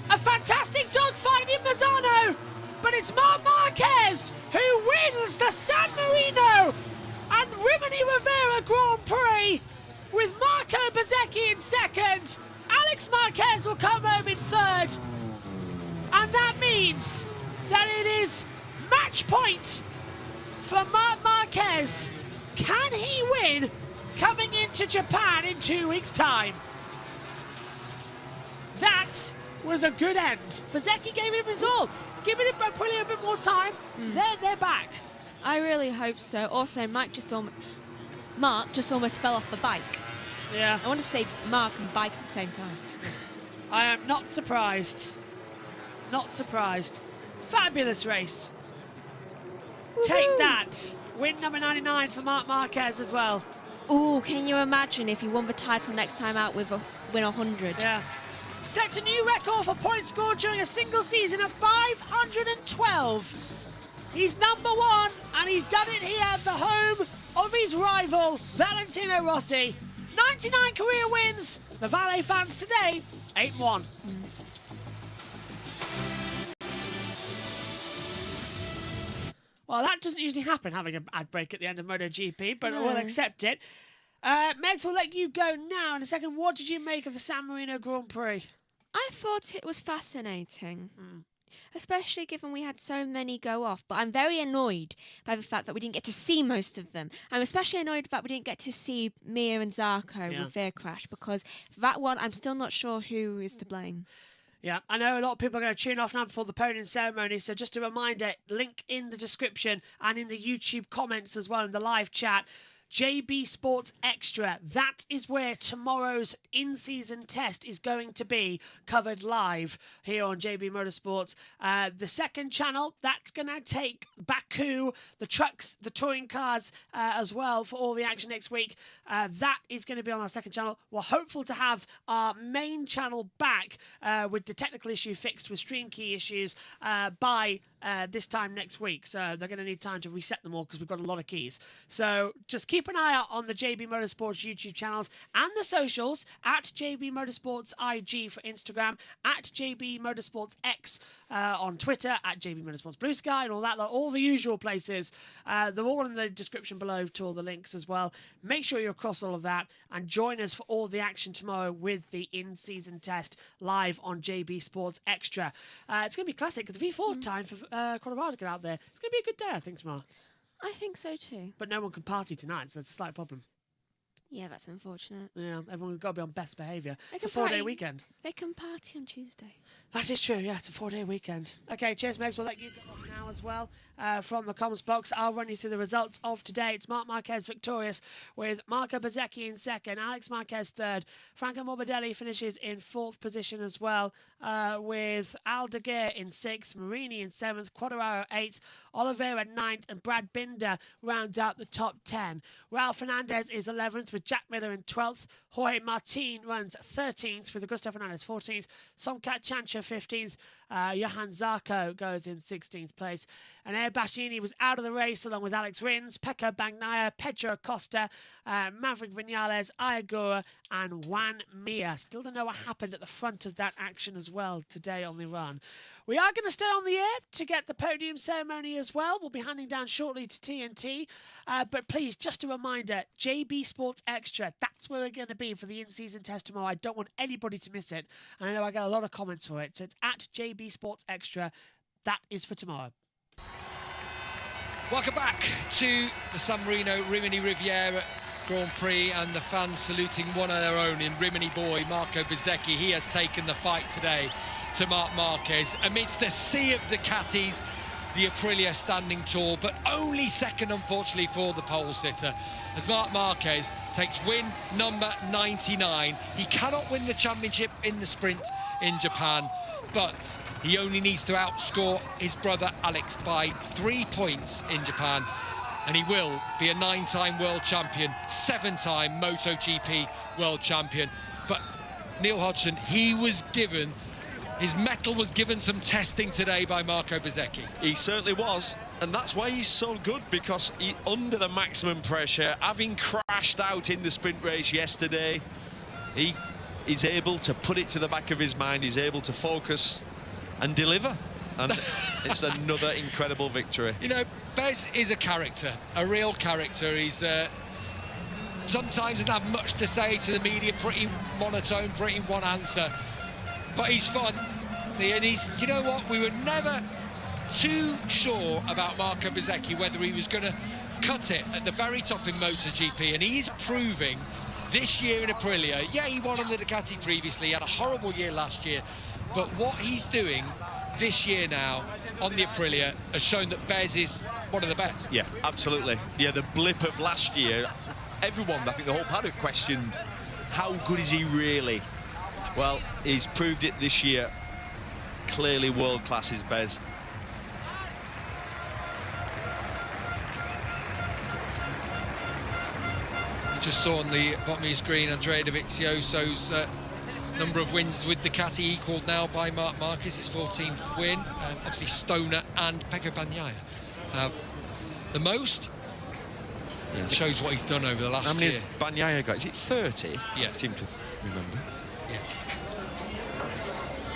A fantastic dogfight in Mazzano, but it's Marc Marquez who wins the San Marino and Rimini Rivera Grand Prix with Marco Bezzecchi in second. Alex Marquez will come home in third. And that means that it is match point for Marc Marquez. Can he win coming into Japan in 2 weeks' time? That was a good end. Bezzecchi gave him his all. Giving it probably a bit more time. They're back. I really hope so. Also, Mark just almost fell off the bike. Yeah. I want to say Mark and bike at the same time. I am not surprised. Not surprised. Fabulous race. Take that. Win number 99 for Marc Marquez as well. Ooh, can you imagine if he won the title next time out with win 100? Yeah. Sets a new record for points scored during a single season of 512. He's number 1, and he's done it here at the home of his rival, Valentino Rossi. 99 career wins. The Valet fans today, 8-1. Well, that doesn't usually happen, having an ad break at the end of MotoGP, but we'll accept it. Megs, we'll let you go now in a second. What did you make of the San Marino Grand Prix? I thought it was fascinating, especially given we had so many go off. But I'm very annoyed by the fact that we didn't get to see most of them. I'm especially annoyed that we didn't get to see Mir and Zarco with their crash, because for that one, I'm still not sure who is to blame. Yeah, I know a lot of people are going to tune off now before the podium ceremony, so just a reminder, link in the description and in the YouTube comments as well in the live chat. JBSportsXtra. That is where tomorrow's in-season test is going to be covered live here on JB Motorsports. The second channel, that's going to take Baku, the trucks, the touring cars as well for all the action next week. That is going to be on our second channel. We're hopeful to have our main channel back with the technical issue fixed with stream key issues by this time next week. So they're going to need time to reset them all because we've got a lot of keys. So just keep an eye out on the JB Motorsports YouTube channels and the socials at JB Motorsports IG for Instagram, at JB Motorsports X on Twitter, at JB Motorsports BlueSky and all that, all the usual places. They're all in the description below to all the links as well. Make sure you're across all of that and join us for all the action tomorrow with the in-season test live on JB Sports Extra. It's going to be classic. The V4 time for quite a while to get out there. It's going to be a good day, I think, tomorrow. I think so too. But no one can party tonight, so that's a slight problem. Yeah, that's unfortunate. Yeah, everyone's got to be on best behaviour. It's a can 4-day party- weekend. They can party on Tuesday. That is true, yeah, it's a 4-day weekend. Okay, cheers, Megs. We'll let you go off now as well. From the comments box, I'll run you through the results of today. It's Marc Marquez victorious with Marco Bezzecchi in second, Alex Marquez third. Franco Morbidelli finishes in fourth position as well, with Aldeguer in sixth, Marini in seventh, Quadraro eighth, Oliveira ninth, and Brad Binder rounds out the top 10. Raul Fernandez is 11th with with Jack Miller in 12th. Jorge Martin runs 13th with Augusto Fernandez 14th. Somkat Chancha 15th. Johan Zarco goes in 16th place. And Air Bashini was out of the race along with Alex Rins, Pecco Bagnaia, Pedro Acosta, Maverick Vinales, Ayagura and Juan Mia. Still don't know what happened at the front of that action as well today on the run. We are going to stay on the air to get the podium ceremony as well. We'll be handing down shortly to TNT. But please, just a reminder, JBSportsXtra, that's where we're going to be for the in-season test tomorrow. I don't want anybody to miss it. And I know I get a lot of comments for it. So it's at JBSportsXtra. That is for tomorrow. Welcome back to the San Marino Rimini Riviera Grand Prix, and the fans saluting one of their own in Rimini boy Marco Bezzecchi. He has taken the fight today to Marc Marquez amidst the sea of Ducatis. The Aprilia standing tall, but only second, unfortunately, for the pole sitter, as Marc Marquez takes win number 99. He cannot win the championship in the sprint in Japan, but he only needs to outscore his brother Alex by 3 points in Japan, and he will be a 9-time world champion, 7-time MotoGP world champion. But Neil Hodgson, he was given, his mettle was given some testing today by Marco Bezzecchi. He certainly was, and that's why he's so good, because he, under the maximum pressure, having crashed out in the sprint race yesterday, he is able to put it to the back of his mind, he's able to focus and deliver. And it's another incredible victory. You know, Bez is a character, a real character. He's sometimes doesn't have much to say to the media, pretty monotone, pretty one answer. But he's fun. And he's, you know what, we were never too sure about Marco Bezzecchi, whether he was going to cut it at the very top in MotoGP. And he's proving this year in Aprilia, yeah, he won on the Ducati previously, he had a horrible year last year. But what he's doing this year now on the Aprilia has shown that Bez is one of the best. Yeah, absolutely. Yeah, the blip of last year, everyone, I think the whole paddock questioned, how good is he really? Well, he's proved it this year. Clearly world class is Bez. You just saw on the bottom of your screen Andrea Dovizioso's number of wins with Ducati equalled now by Marc Marquez, his 14th win. Obviously Stoner and Pecco Bagnaia have the most. Yeah, shows what he's done over the last year. How many has Bagnaia got? Is it 30? Yeah. I seem to remember. Yeah.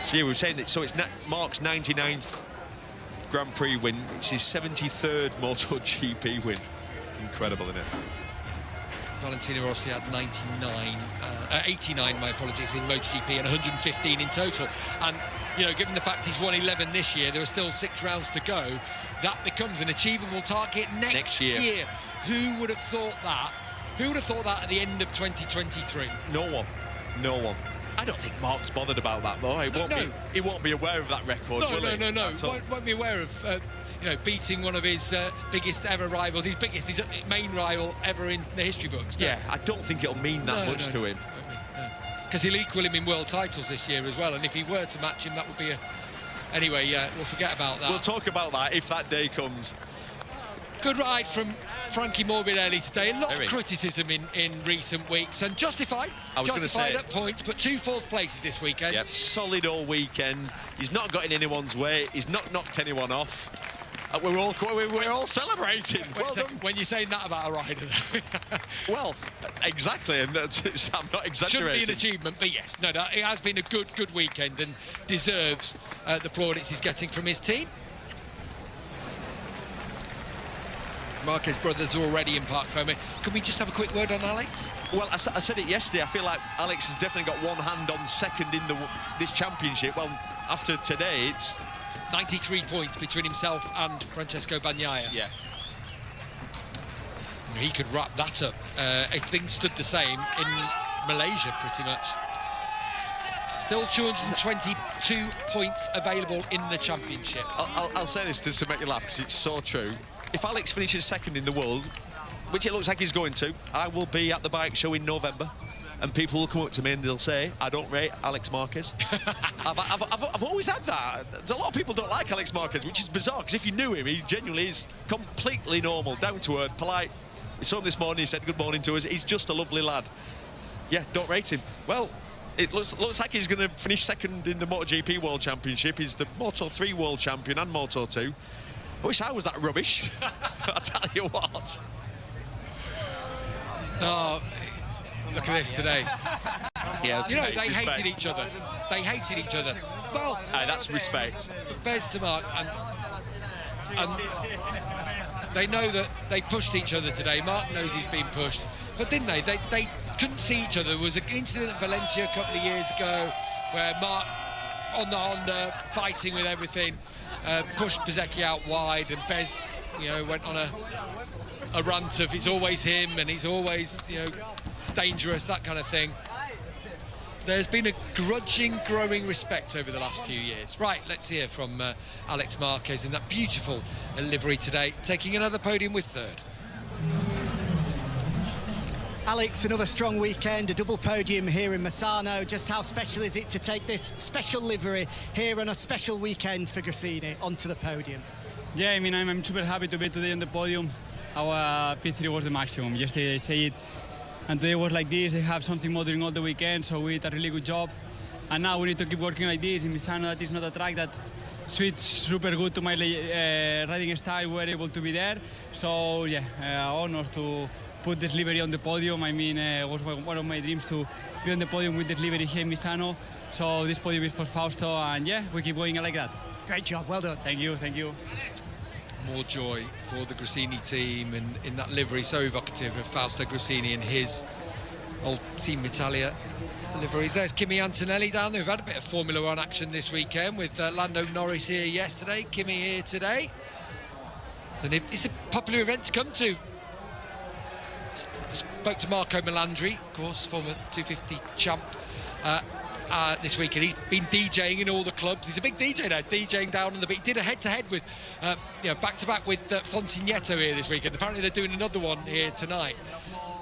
So yeah, we were saying that, so it's Marc's 99th Grand Prix win. It's his 73rd MotoGP win. Incredible, isn't it? Valentino Rossi had 89, my apologies, in MotoGP and 115 in total. And, you know, given the fact he's won 11 this year, there are still 6 rounds to go. That becomes an achievable target next year. Who would have thought that? Who would have thought that at the end of 2023? No one. No one. I don't think Mark's bothered about that, though. He won't be aware of that record, will he? No. Won't be aware of, you know, beating one of his biggest ever rivals, his main rival ever in the history books. No. Yeah, I don't think it'll mean that much to him. Because he'll equal him in world titles this year as well, and if he were to match him, that would be a... Anyway, we'll forget about that. We'll talk about that if that day comes. Good ride from Frankie Morbidelli today. A lot of criticism in recent weeks, and justified. I was going to say, at points, but 2 4th places this weekend. Yep, solid all weekend. He's not got in anyone's way. He's not knocked anyone off. We're all celebrating. When you're saying that about a rider, well, exactly, and I'm not exaggerating. Shouldn't be an achievement, but yes, no, it has been a good weekend and deserves the plaudits he's getting from his team. Marquez brothers are already in Park Ferme. Can we just have a quick word on Alex? Well, I said it yesterday. I feel like Alex has definitely got one hand on second in this championship. Well, after today, it's 93 points between himself and Francesco Bagnaia. Yeah. He could wrap that up if things stood the same in Malaysia, pretty much. Still 222 points available in the championship. I'll say this just to make you laugh, because it's so true. If Alex finishes second in the world, which it looks like he's going to, I will be at the bike show in November, and people will come up to me and they'll say, I don't rate Alex Marquez. I've always had that. A lot of people don't like Alex Marquez, which is bizarre, because if you knew him, he genuinely is completely normal, down to earth, polite, We saw him this morning, he said good morning to us. He's just a lovely lad. Yeah, don't rate him. Well, it looks like he's going to finish second in the MotoGP World Championship. He's the Moto3 World Champion and Moto2. I wish I was that rubbish. I'll tell you what. Oh, look at this today. Yeah, You know, they hated each other. They hated each other. Well, that's respect. Bez to Mark, and they know that they pushed each other today. Mark knows he's been pushed, but didn't they? They couldn't see each other. There was an incident at Valencia a couple of years ago where Mark, on the Honda, fighting with everything, pushed Bezzecchi out wide, and Bez, you know, went on a rant of it's always him and he's always, you know, dangerous, that kind of thing. There's been a grudging, growing respect over the last few years. Right, let's hear from Alex Marquez in that beautiful livery today, taking another podium with third. Alex, another strong weekend, a double podium here in Misano. Just how special is it to take this special livery here on a special weekend for Grassini onto the podium? Yeah, I mean, I'm super happy to be today on the podium. Our P3 was the maximum. Yesterday they say it, and today was like this. They have something more during all the weekend, so we did a really good job. And now we need to keep working like this. In Misano, that is not a track that suits super good to my riding style. We're able to be there. So yeah, honor to put this livery on the podium. I mean, it was one of my dreams to be on the podium with this livery here in Misano. So this podium is for Fausto, and yeah, we keep going like that. Great job, well done. Thank you, thank you. More joy for the Grassini team, and in that livery so evocative of Fausto Grassini and his old Team Italia liveries. There's Kimi Antonelli down there. We've had a bit of Formula One action this weekend with Lando Norris here yesterday, Kimi here today. So it's a popular event to come to. Spoke to Marco Melandri, of course, former 250 champ, this weekend. He's been DJing in all the clubs. He's a big DJ now, DJing down on the beat. He did a head-to-head with, back-to-back with Fonsigneto here this weekend. Apparently they're doing another one here tonight.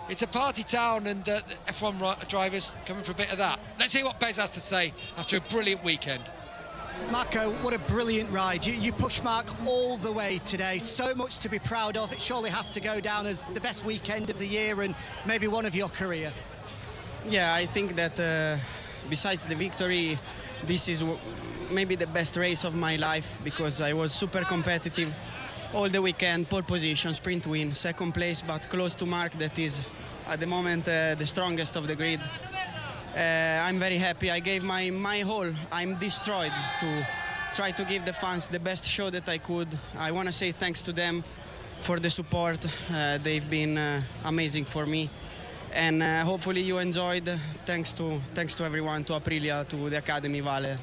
It's a party town, and the F1 drivers coming for a bit of that. Let's hear what Bez has to say after a brilliant weekend. Marco, what a brilliant ride. You pushed Mark all the way today. So much to be proud of. It surely has to go down as the best weekend of the year and maybe one of your career. Yeah, I think that besides the victory, this is maybe the best race of my life, because I was super competitive all the weekend. Pole position, sprint win, second place, but close to Mark, that is at the moment the strongest of the grid. I'm very happy. I gave my whole. I'm destroyed to try to give the fans the best show that I could. I want to say thanks to them for the support. They've been amazing for me. And hopefully you enjoyed. Thanks to everyone, to Aprilia, to the Academy, Vale.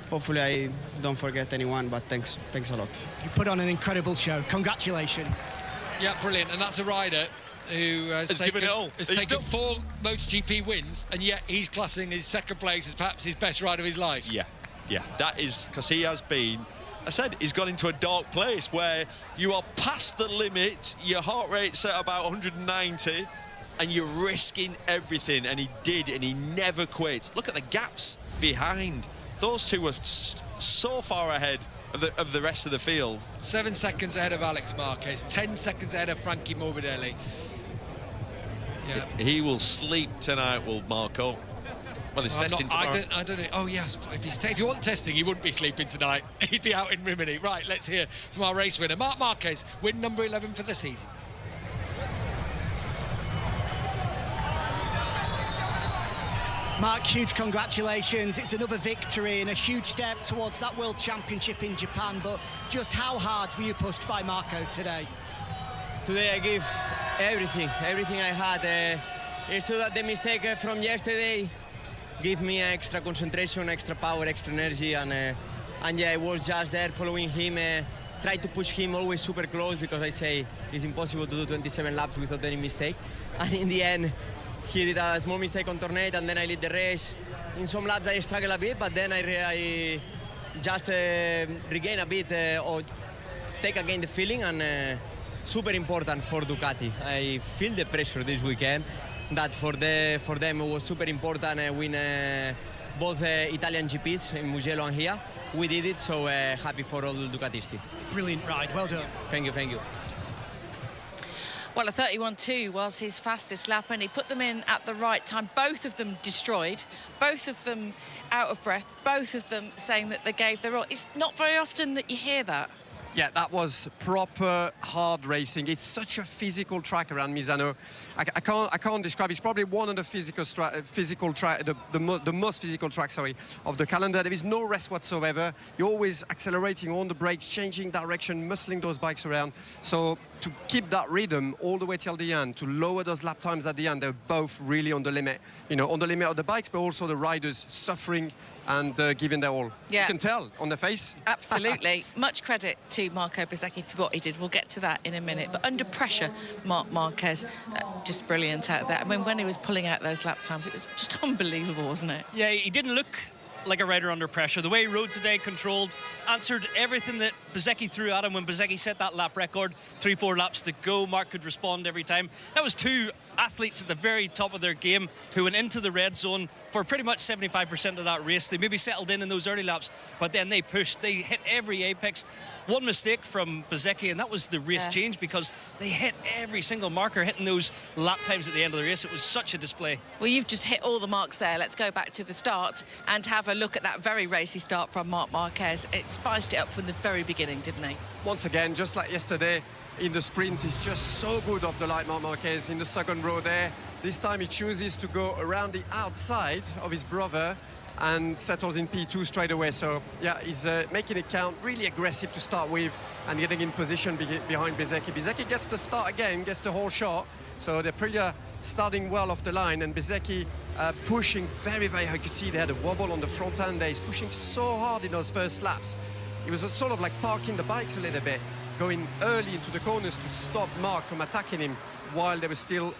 Hopefully I don't forget anyone, but thanks a lot. You put on an incredible show. Congratulations. Yeah, brilliant. And that's a rider who has taken 4 MotoGP wins, and yet he's classing his second place as perhaps his best ride of his life. Yeah, that is because he has been. I said he's got into a dark place where you are past the limit, your heart rate's at about 190, and you're risking everything, and he did, and he never quit. Look at the gaps behind. Those two were so far ahead of the rest of the field. 7 seconds ahead of Alex Marquez, 10 seconds ahead of Frankie Morbidelli. Yeah. He will sleep tonight, will Marco. Well, he's testing tomorrow. I don't know. Oh, yes. If he wasn't testing, he wouldn't be sleeping tonight. He'd be out in Rimini. Right, let's hear from our race winner, Marc Marquez, win number 11 for the season. Mark, huge congratulations. It's another victory and a huge step towards that World Championship in Japan, but just how hard were you pushed by Marco today? Today I gave everything I had. It's true that the mistake from yesterday gave me extra concentration, extra power, extra energy, and yeah, I was just there following him, try to push him always super close, because I say it's impossible to do 27 laps without any mistake. And in the end, he did a small mistake on turn 8, and then I lead the race. In some laps I struggle a bit, but then I just regain a bit or take again the feeling, and super important for Ducati. I feel the pressure this weekend, that for them it was super important win both Italian GPs in Mugello and here. We did it, so happy for all the Ducatis team. Brilliant ride, well done. Thank you. Well, a 31.2 was his fastest lap, and he put them in at the right time. Both of them destroyed, both of them out of breath, both of them saying that they gave their all. It's not very often that you hear that. Yeah, that was proper hard racing. It's such a physical track around Misano. I can't describe. It's probably one of the the most physical tracks, of the calendar. There is no rest whatsoever. You're always accelerating on the brakes, changing direction, muscling those bikes around. So to keep that rhythm all the way till the end, to lower those lap times at the end, they're both really on the limit. You know, on the limit of the bikes, but also the riders suffering and giving their all. Yeah. You can tell on the face. Absolutely. Much credit to Marco Bezzecchi for what he did. We'll get to that in a minute. But under pressure, Marquez, just brilliant out there. I mean, when he was pulling out those lap times, it was just unbelievable, wasn't it? Yeah, he didn't look like a rider under pressure. The way he rode today, controlled, answered everything that Bezzecchi threw at him. When Bezzecchi set that lap record, 3-4 laps to go, Mark could respond every time. That was two athletes at the very top of their game who went into the red zone for pretty much 75% of that race. They maybe settled in those early laps, but then they pushed. They hit every apex. One mistake from Bezzecchi, and that was the race change, because they hit every single marker, hitting those lap times at the end of the race. It was such a display. Well, you've just hit all the marks there. Let's go back to the start and have a look at that very racy start from Marc Marquez. It spiced it up from the very beginning, didn't he? Once again, just like yesterday, in the sprint, he's just so good off the line, Marc Marquez, in the second row there. This time he chooses to go around the outside of his brother and settles in P2 straight away. So, yeah, he's making it count, really aggressive to start with and getting in position behind Bezzecchi. Bezzecchi gets the start again, gets the whole shot. So they're pretty starting well off the line, and Bezzecchi pushing very, very hard. You could see they had a wobble on the front end there. He's pushing so hard in those first laps. He was sort of like parking the bikes a little bit, going early into the corners to stop Mark from attacking him while they were still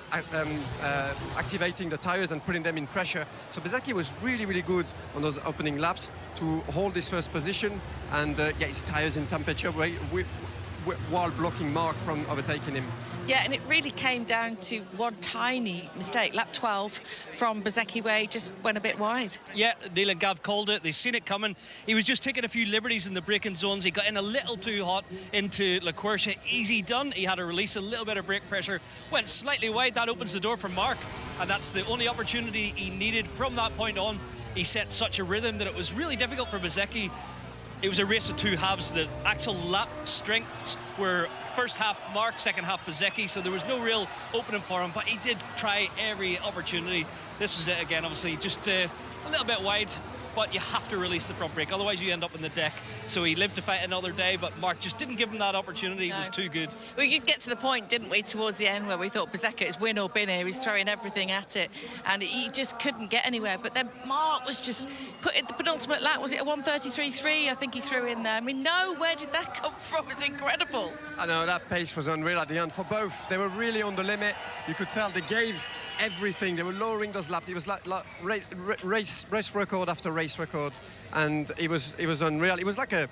activating the tires and putting them in pressure. So Bezzecchi was really, really good on those opening laps to hold this first position and get his tires in temperature while blocking Mark from overtaking him. Yeah, and it really came down to one tiny mistake, lap 12 from Bezzecchi, where he just went a bit wide. Yeah, Neil and Gav called it. They've seen it coming. He was just taking a few liberties in the braking zones. He got in a little too hot into La Quercia. Easy done. He had to release a little bit of brake pressure. Went slightly wide. That opens the door for Mark. And that's the only opportunity he needed from that point on. He set such a rhythm that it was really difficult for Bezzecchi. It was a race of two halves. The actual lap strengths were first half Mark, second half Bezzecchi, so there was no real opening for him, but he did try every opportunity. This was it again, obviously, just a little bit wide, but you have to release the front brake, otherwise you end up in the deck. So he lived to fight another day, but Mark just didn't give him that opportunity. No. It was too good. We did get to the point, didn't we, towards the end, where we thought Bezzecchi is win or bin here. He was throwing everything at it, and he just couldn't get anywhere. But then Mark was just put in the penultimate lap. Was it a 1:33.3? I think he threw in there. I mean, where did that come from? It's incredible. I know, that pace was unreal at the end for both. They were really on the limit. You could tell they gave everything. They were lowering those laps. It was like race record after race record, and it was unreal. It was like a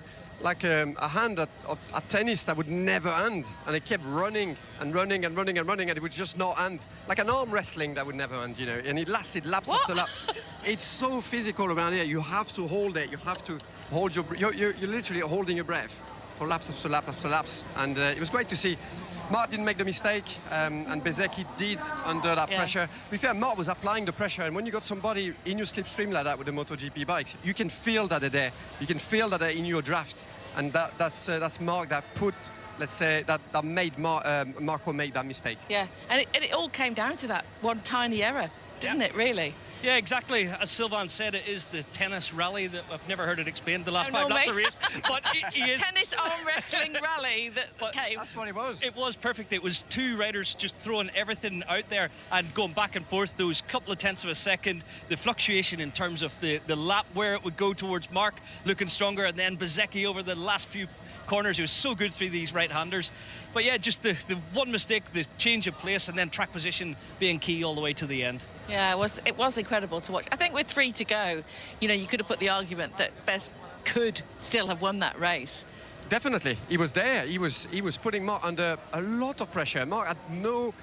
hand at tennis that would never end, and it kept running and running and running and running, and it would just not end. Like an arm wrestling that would never end, you know. And it lasted laps after lap. It's so physical around here. You have to hold it. You have to hold you're literally holding your breath for laps after lap after laps, and it was great to see. Mark didn't make the mistake, and Bezzecchi did under that pressure. To be fair, Mark was applying the pressure, and when you got somebody in your slipstream like that with the MotoGP bikes, you can feel that they're there. You can feel that they're in your draft, and that's Mark that put, let's say, that made Marco make that mistake. Yeah, and it all came down to that one tiny error, didn't it, really? Yeah, exactly. As Sylvain said, it is the tennis rally that I've never heard it explained the last 5 laps of the race. But he is tennis arm wrestling rally that came. That's what it was. It was perfect. It was two riders just throwing everything out there and going back and forth. Those couple of tenths of a second, the fluctuation in terms of the lap where it would go towards Mark looking stronger, and then Bezzecchi over the last few corners. He was so good through these right-handers. But yeah, just the one mistake, the change of place, and then track position being key all the way to the end. Yeah, it was incredible to watch. I think with 3 to go, you know, you could have put the argument that Bez could still have won that race. Definitely, he was there. He was putting Mark under a lot of pressure. Mark had no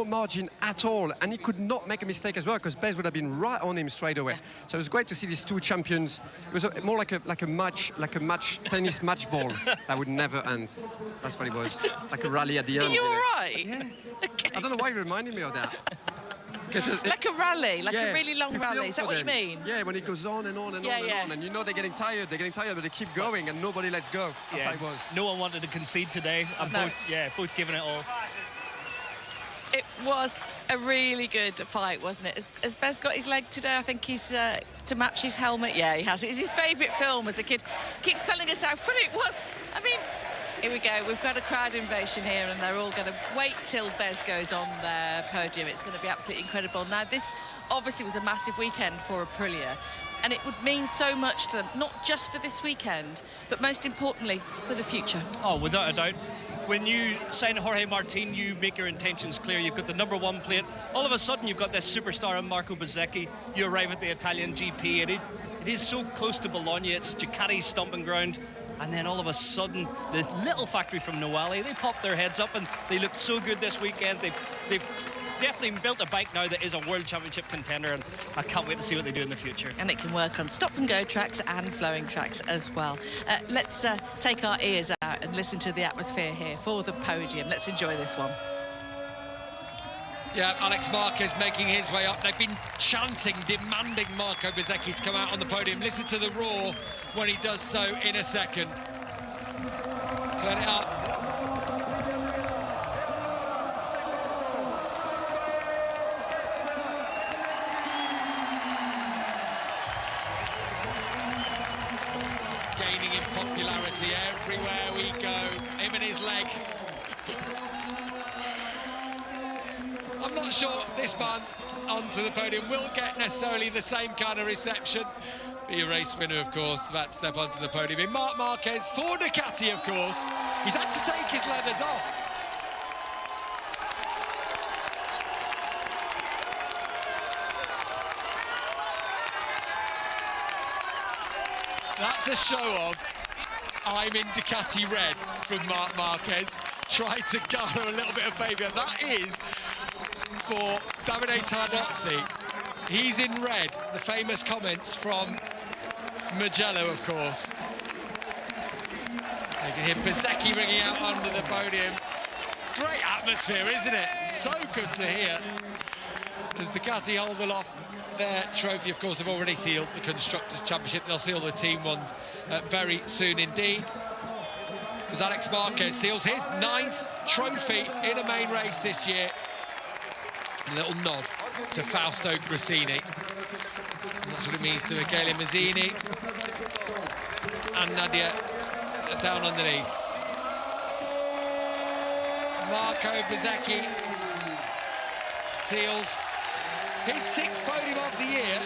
margin at all, and he could not make a mistake as well, because Bez would have been right on him straight away. So it was great to see these two champions. It was more like a tennis match ball that would never end. That's what it was. Like a rally at the end. Are you all right? Yeah. Okay. I don't know why you reminded me of that. Like a rally, like yeah, a really long rally. Is that what you mean? Yeah, when it goes on and on and on and on, and you know they're getting tired, but they keep going, and nobody lets go. That's how it was. No one wanted to concede today. Both giving it all. It was a really good fight, wasn't it? Has Bez got his leg today? I think he's to match his helmet. Yeah, he has. It's his favourite film as a kid. Keeps telling us how fun it was. I mean, here we go. We've got a crowd invasion here, and they're all going to wait till Bez goes on their podium. It's going to be absolutely incredible. Now, this obviously was a massive weekend for Aprilia, and it would mean so much to them, not just for this weekend, but most importantly, for the future. Oh, without a doubt. When you sign Jorge Martin, you make your intentions clear. You've got the #1 plate. All of a sudden, you've got this superstar in Marco Bezzecchi. You arrive at the Italian GP. It is so close to Bologna. It's Ducati's stomping ground. And then all of a sudden, the little factory from Noale, they popped their heads up and they looked so good this weekend. They've definitely built a bike now that is a World Championship contender, and I can't wait to see what they do in the future. And it can work on stop-and-go tracks and flowing tracks as well. Let's take our ears out and listen to the atmosphere here for the podium. Let's enjoy this one. Yeah, Alex Marquez making his way up. They've been chanting, demanding Marco Bezzecchi to come out on the podium. Listen to the roar when he does so in a second. Turn it up. Gaining in popularity everywhere we go. Him and his leg. I'm not sure this man onto the podium will get necessarily the same kind of reception. Be a race winner, of course, about to step onto the podium. In Marc Marquez for Ducati, of course. He's had to take his leathers off. That's a show of I'm in Ducati red from Marc Marquez. Trying to garner a little bit of favour. That is for Davide Tardozzi. He's in red. The famous comments from Mugello, of course. You can hear Bezzecchi ringing out under the podium. Great atmosphere, isn't it? So good to hear. As Ducati hold aloft their trophy, of course, they've already sealed the Constructors' Championship. They'll seal the team ones very soon indeed. As Alex Marquez seals his 9th trophy in a main race this year. A little nod to Fausto Grassini. And that's what it means to Michele Mazzini and Nadia down underneath. Marco Bezzecchi seals his 6th podium of the year,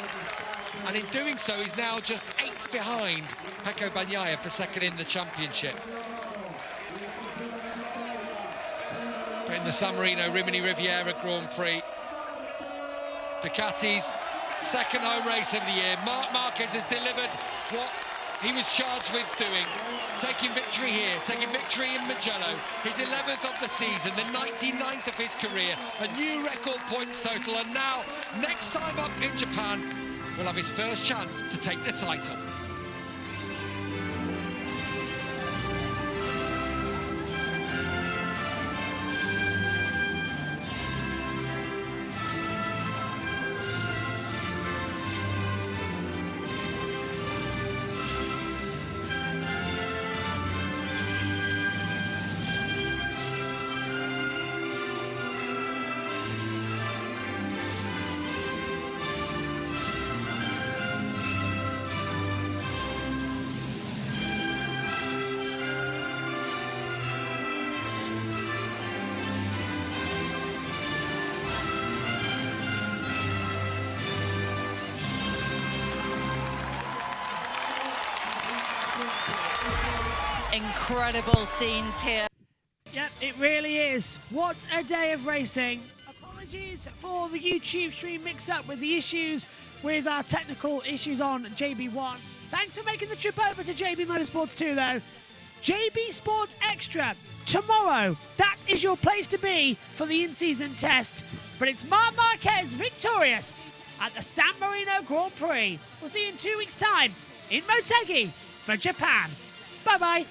and in doing so, he's now just 8 behind Pecco Bagnaia for 2nd in the championship. In the San Marino Rimini Riviera Grand Prix, Ducati's 2nd home race of the year. Marc Marquez has delivered what he was charged with doing, taking victory here, taking victory in Mugello, his 11th of the season, the 99th of his career, a new record points total, and now, next time up in Japan, will have his first chance to take the title. Incredible scenes here. Yep, it really is. What a day of racing. Apologies for the YouTube stream mix-up with the issues with our technical issues on JB1. Thanks for making the trip over to JB Motorsports 2, though. JB Sports Extra tomorrow. That is your place to be for the in-season test. But it's Marquez victorious at the San Marino Grand Prix. We'll see you in 2 weeks' time in Motegi for Japan. Bye-bye.